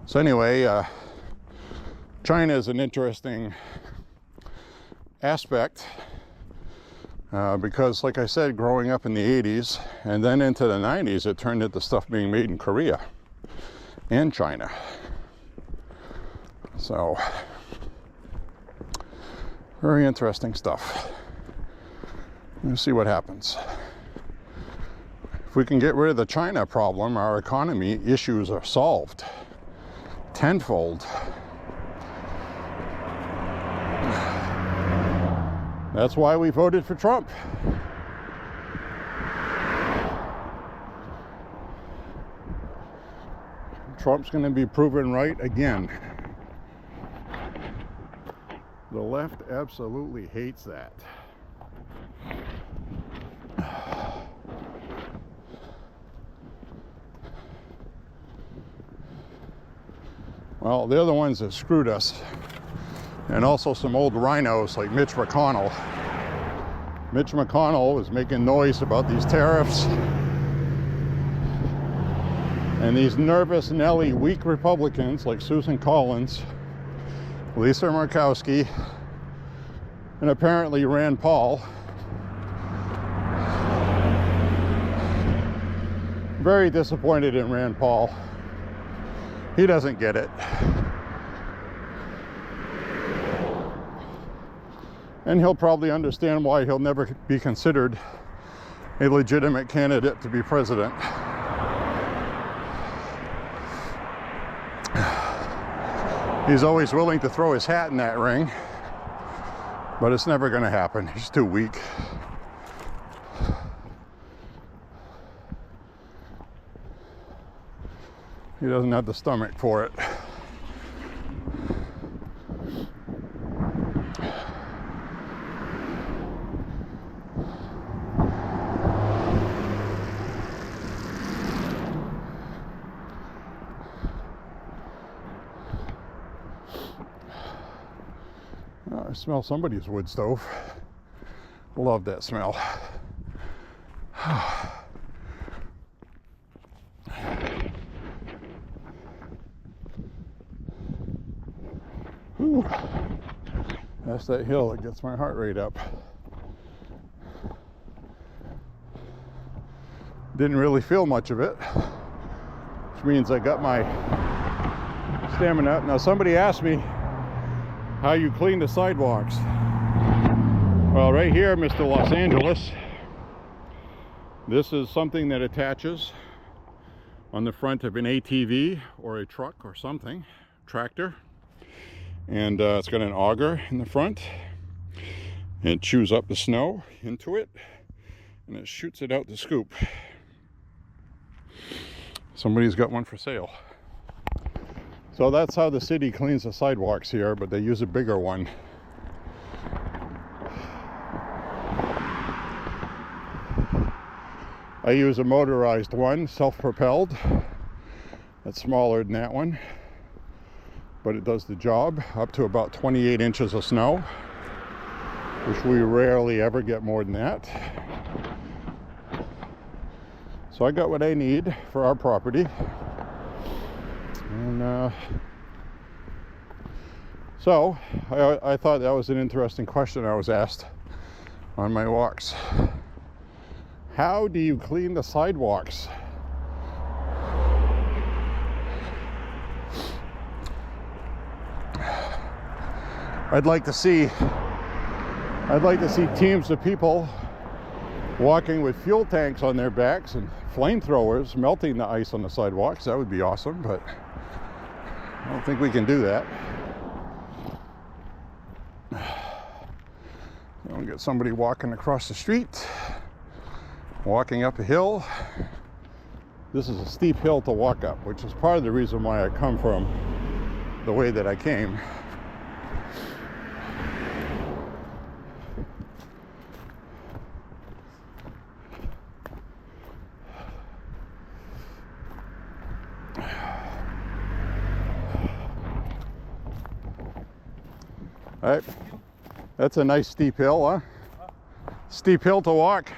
Speaker 1: So anyway, China is an interesting aspect Because, like I said, growing up in the 80s and then into the 90s, it turned into stuff being made in Korea and China. So, very interesting stuff. We'll see what happens. If we can get rid of the China problem, our economy issues are solved tenfold. That's why we voted for Trump. Trump's going to be proven right again. The left absolutely hates that. Well, they're the ones that screwed us. And also some old rhinos like Mitch McConnell. Mitch McConnell was making noise about these tariffs. And these nervous Nelly weak Republicans like Susan Collins, Lisa Murkowski, and apparently Rand Paul. Very disappointed in Rand Paul. He doesn't get it. And he'll probably understand why he'll never be considered a legitimate candidate to be president. He's always willing to throw his hat in that ring, but it's never going to happen. He's too weak. He doesn't have the stomach for it. I smell somebody's wood stove. Love that smell. Whew. That's that hill that gets my heart rate up. Didn't really feel much of it, which means I got my stamina up. Now somebody asked me how you clean the sidewalks. Well, right here, Mr. Los Angeles, this is something that attaches on the front of an ATV or a truck or something, tractor. And it's got an auger in the front. It chews up the snow into it, and it shoots it out to scoop. Somebody's got one for sale. So that's how the city cleans the sidewalks here, but they use a bigger one. I use a motorized one, self-propelled. That's smaller than that one, but it does the job up to about 28 inches of snow, which we rarely ever get more than that. So I got what I need for our property. And so I thought that was an interesting question I was asked on my walks. How do you clean the sidewalks? I'd like to see teams of people walking with fuel tanks on their backs and flamethrowers melting the ice on the sidewalks. That would be awesome, but I don't think we can do that. I'll get somebody walking across the street, walking up a hill. This is a steep hill to walk up, which is part of the reason why I come from the way that I came. All right, that's a nice steep hill, huh? Steep hill to walk.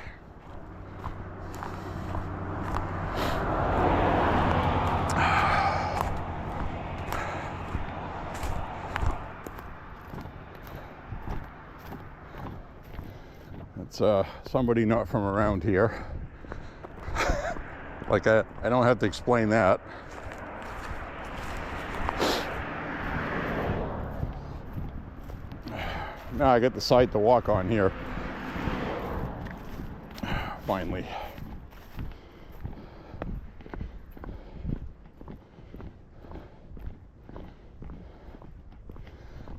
Speaker 1: it's somebody not from around here. Like I don't have to explain that. Now I get the side to walk on here. Finally.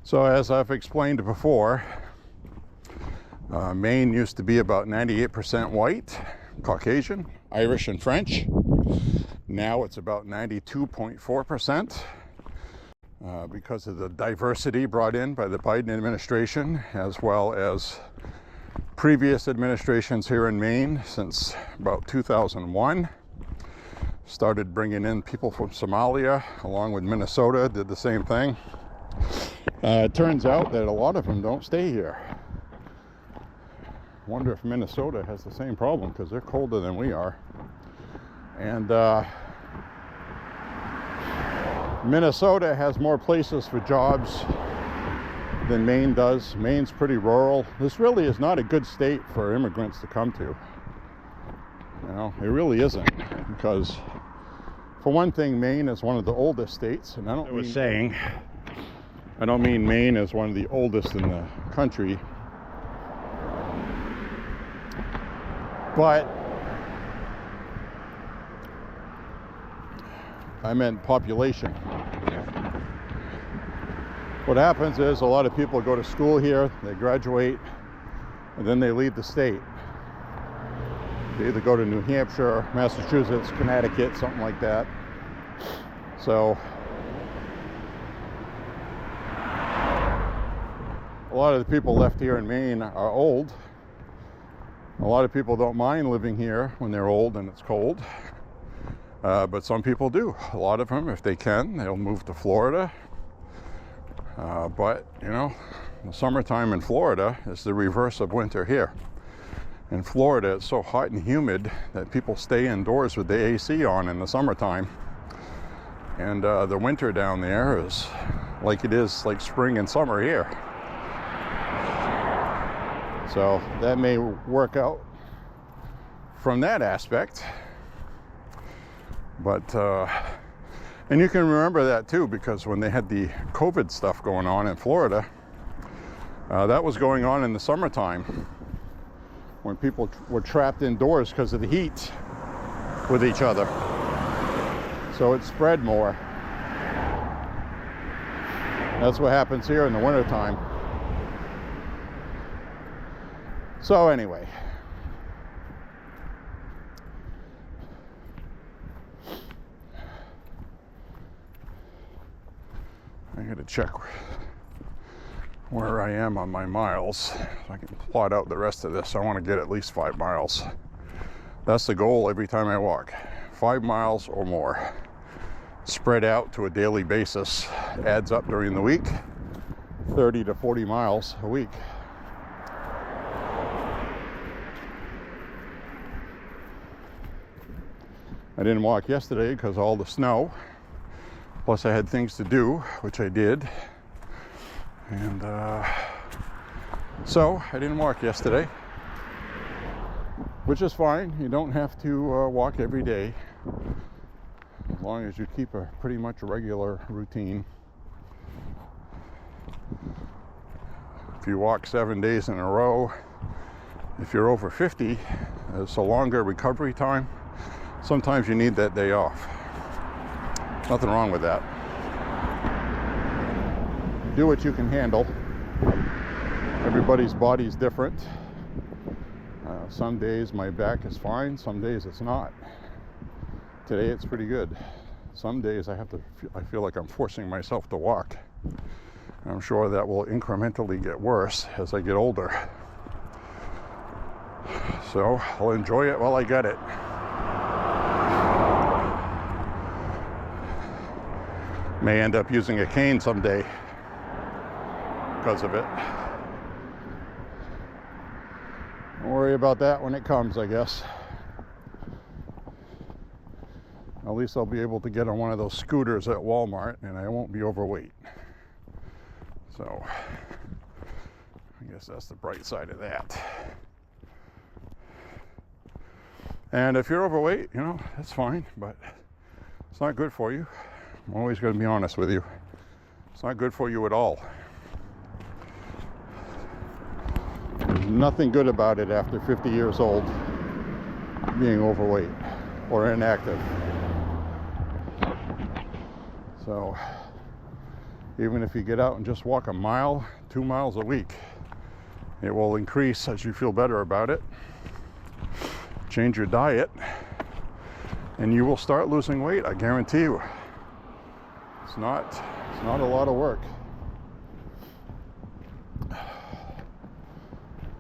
Speaker 1: So as I've explained before, Maine used to be about 98% white, Caucasian, Irish and French. Now it's about 92.4%. Because of the diversity brought in by the Biden administration, as well as previous administrations here in Maine since about 2001. Started bringing in people from Somalia, along with Minnesota, did the same thing. It turns out that a lot of them don't stay here. Wonder if Minnesota has the same problem, because they're colder than we are. And Minnesota has more places for jobs than Maine does. Maine's pretty rural. This really is not a good state for immigrants to come to. You know, it really isn't, because for one thing, Maine is one of the oldest states, and I don't mean Maine as one of the oldest in the country, but I meant population. What happens is a lot of people go to school here, they graduate, and then they leave the state. They either go to New Hampshire, Massachusetts, Connecticut, something like that. So a lot of the people left here in Maine are old. A lot of people don't mind living here when they're old and it's cold. But some people do. A lot of them, if they can, they'll move to Florida. But, you know, the summertime in Florida is the reverse of winter here. In Florida, it's so hot and humid that people stay indoors with the AC on in the summertime. And the winter down there is like it is like spring and summer here. So that may work out from that aspect. But, and you can remember that too, because when they had the COVID stuff going on in Florida, that was going on in the summertime when people were trapped indoors because of the heat with each other. So it spread more. That's what happens here in the wintertime. So anyway. I gotta check where I am on my miles so I can plot out the rest of this. I want to get at least 5 miles. That's the goal every time I walk. 5 miles or more. Spread out to a daily basis. Adds up during the week. 30 to 40 miles a week. I didn't walk yesterday because of all the snow. Plus I had things to do, which I did. And so I didn't walk yesterday, which is fine. You don't have to walk every day, as long as you keep a pretty much regular routine. If you walk 7 days in a row, if you're over 50, it's a longer recovery time. Sometimes you need that day off. Nothing wrong with that. Do what you can handle. Everybody's body's different. Some days my back is fine, some days it's not. Today it's pretty good. Some days I feel like I'm forcing myself to walk. I'm sure that will incrementally get worse as I get older. So I'll enjoy it while I get it. May end up using a cane someday because of it. Don't worry about that when it comes, I guess. At least I'll be able to get on one of those scooters at Walmart and I won't be overweight. So I guess that's the bright side of that. And if you're overweight, you know, that's fine, but it's not good for you. I'm always going to be honest with you. It's not good for you at all. There's nothing good about it after 50 years old, being overweight or inactive. So even if you get out and just walk a mile, 2 miles a week, it will increase as you feel better about it. Change your diet and you will start losing weight, I guarantee you. It's not a lot of work.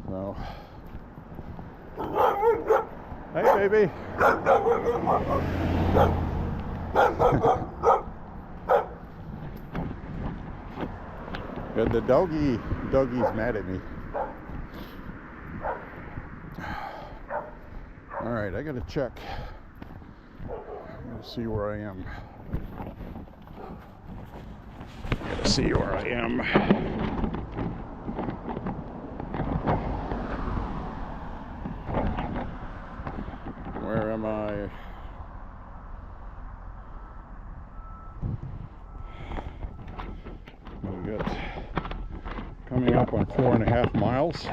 Speaker 1: So, hey baby. The doggy's mad at me. All right, I gotta check. I gotta see where I am. Where am I? We got coming up on 4.5 miles.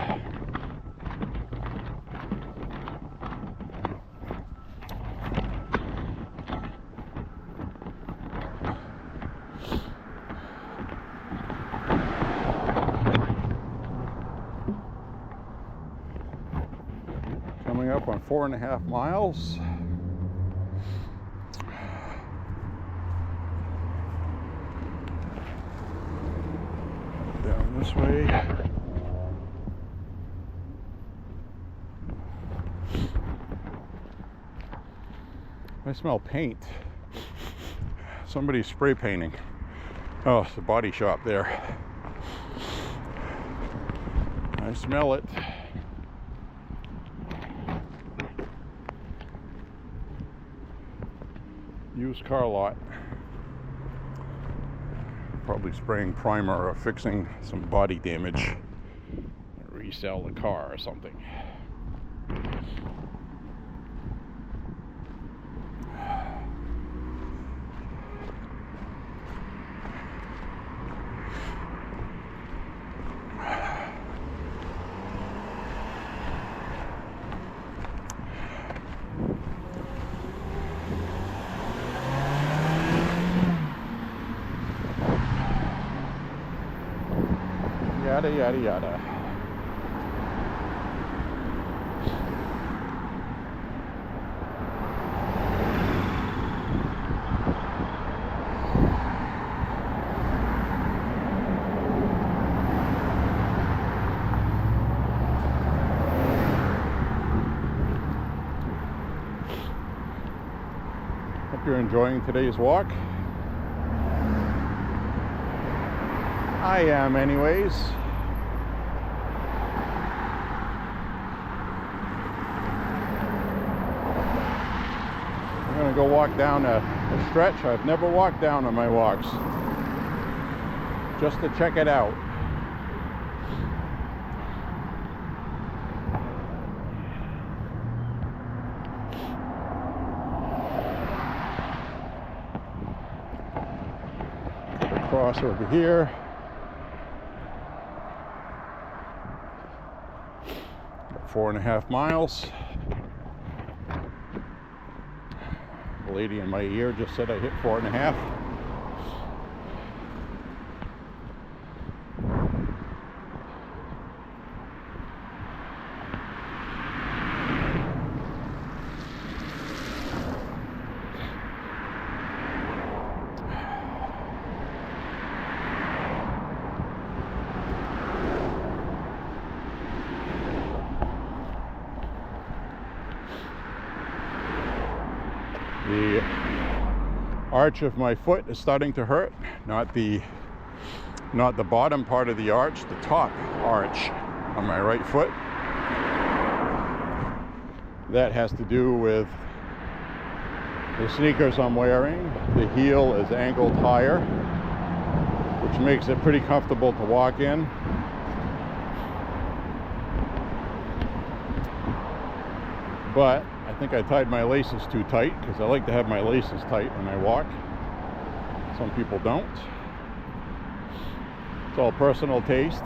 Speaker 1: Coming up on 4.5 miles. Down this way. I smell paint. Somebody's spray painting. Oh, it's a body shop there. I smell it. Used car lot. Probably spraying primer or fixing some body damage. Resell the car or something. Yada yada yada. Hope you're enjoying today's walk. I am anyways. I'm gonna go walk down a stretch I've never walked down on my walks, just to check it out. Cross over here. 4.5 miles. The lady in my ear just said I hit 4.5. The arch of my foot is starting to hurt, not the bottom part of the arch, the top arch on my right foot. That has to do with the sneakers I'm wearing. The heel is angled higher, which makes it pretty comfortable to walk in. But I think I tied my laces too tight, because I like to have my laces tight when I walk. Some people don't. It's all personal taste.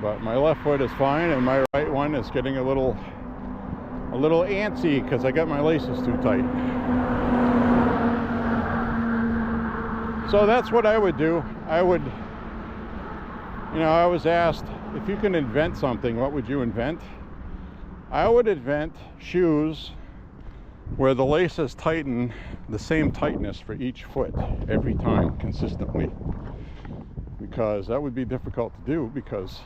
Speaker 1: But my left foot is fine, and my right one is getting a little antsy because I got my laces too tight. So that's what I would do. I would, I was asked, if you can invent something, what would you invent? I would invent shoes where the laces tighten the same tightness for each foot every time consistently, because that would be difficult to do, because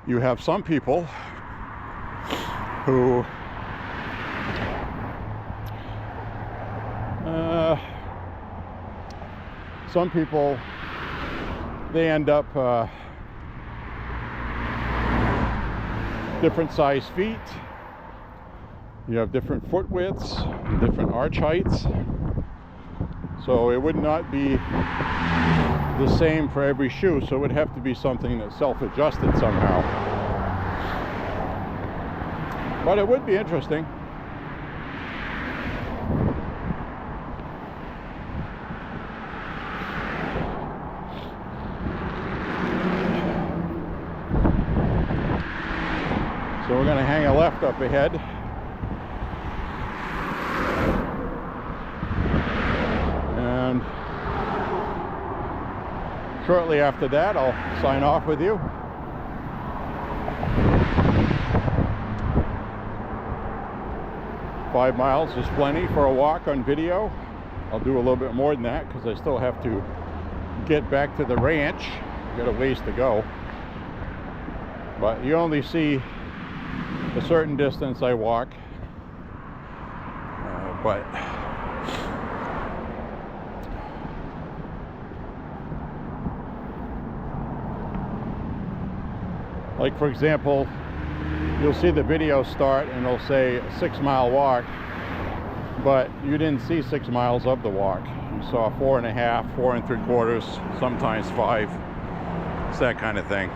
Speaker 1: you have some people who they end up different size feet. You have different foot widths, different arch heights, so it would not be the same for every shoe, so it would have to be something that's self-adjusted somehow. But it would be interesting. So we're going to hang a left up ahead. And shortly after that, I'll sign off with you. Five miles is plenty for a walk on video. I'll do a little bit more than that because I still have to get back to the ranch. Got a ways to go. But you only see a certain distance I walk. But like, for example, you'll see the video start and it'll say a 6-mile walk, but you didn't see 6 miles of the walk. You saw 4.5, 4 3/4, sometimes 5. It's that kind of thing.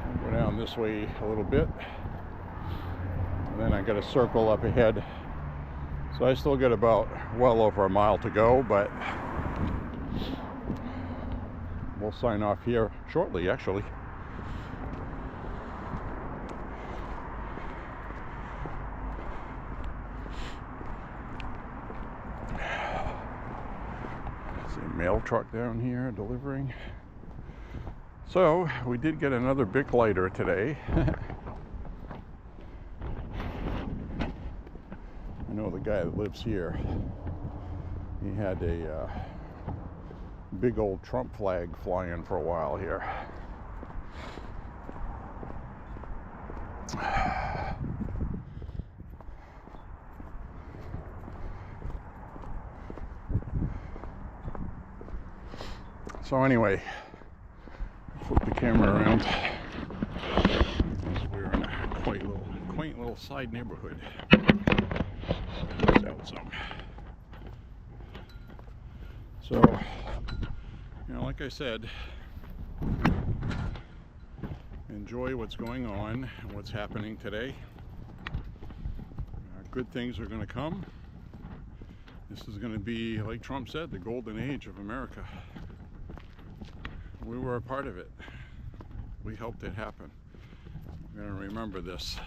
Speaker 1: I'll go down this way a little bit, and then I got a circle up ahead. So I still got about well over a mile to go, but we'll sign off here shortly, actually. See a mail truck down here delivering. So we did get another Bic lighter today. I know the guy that lives here, he had a big old Trump flag flying for a while here. So anyway, flip the camera around. We're in a quaint little side neighborhood. Out some. So, like I said, enjoy what's going on and what's happening today. Good things are going to come. This is going to be, like Trump said, the golden age of America. We were a part of it. We helped it happen. We're going to remember this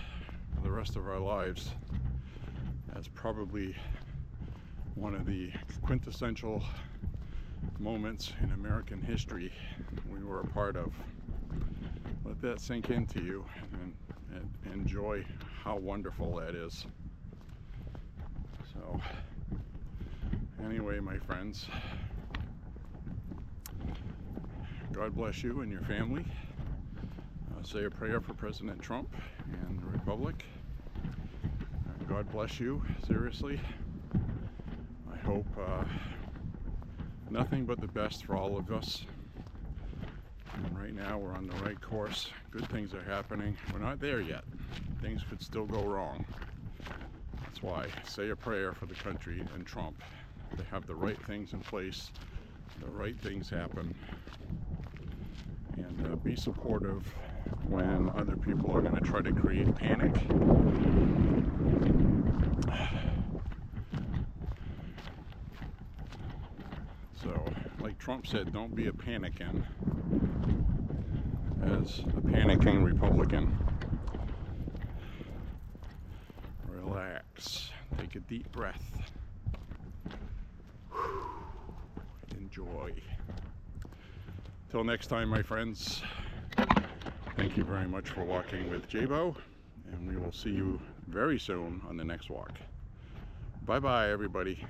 Speaker 1: for the rest of our lives. That's probably one of the quintessential moments in American history we were a part of. Let that sink into you and enjoy how wonderful that is. So, anyway, my friends, God bless you and your family. Say a prayer for President Trump and the Republic. God bless you, seriously. I hope nothing but the best for all of us. And right now we're on the right course. Good things are happening. We're not there yet. Things could still go wrong. That's why say a prayer for the country and Trump They have the right things in place, the right things happen, and be supportive when other people are going to try to create panic. So, like Trump said, don't be a panicking, as a panicking Republican. Relax, take a deep breath, enjoy. Till next time, my friends, thank you very much for walking with J.Beau, and we will see you very soon on the next walk. Bye bye, everybody.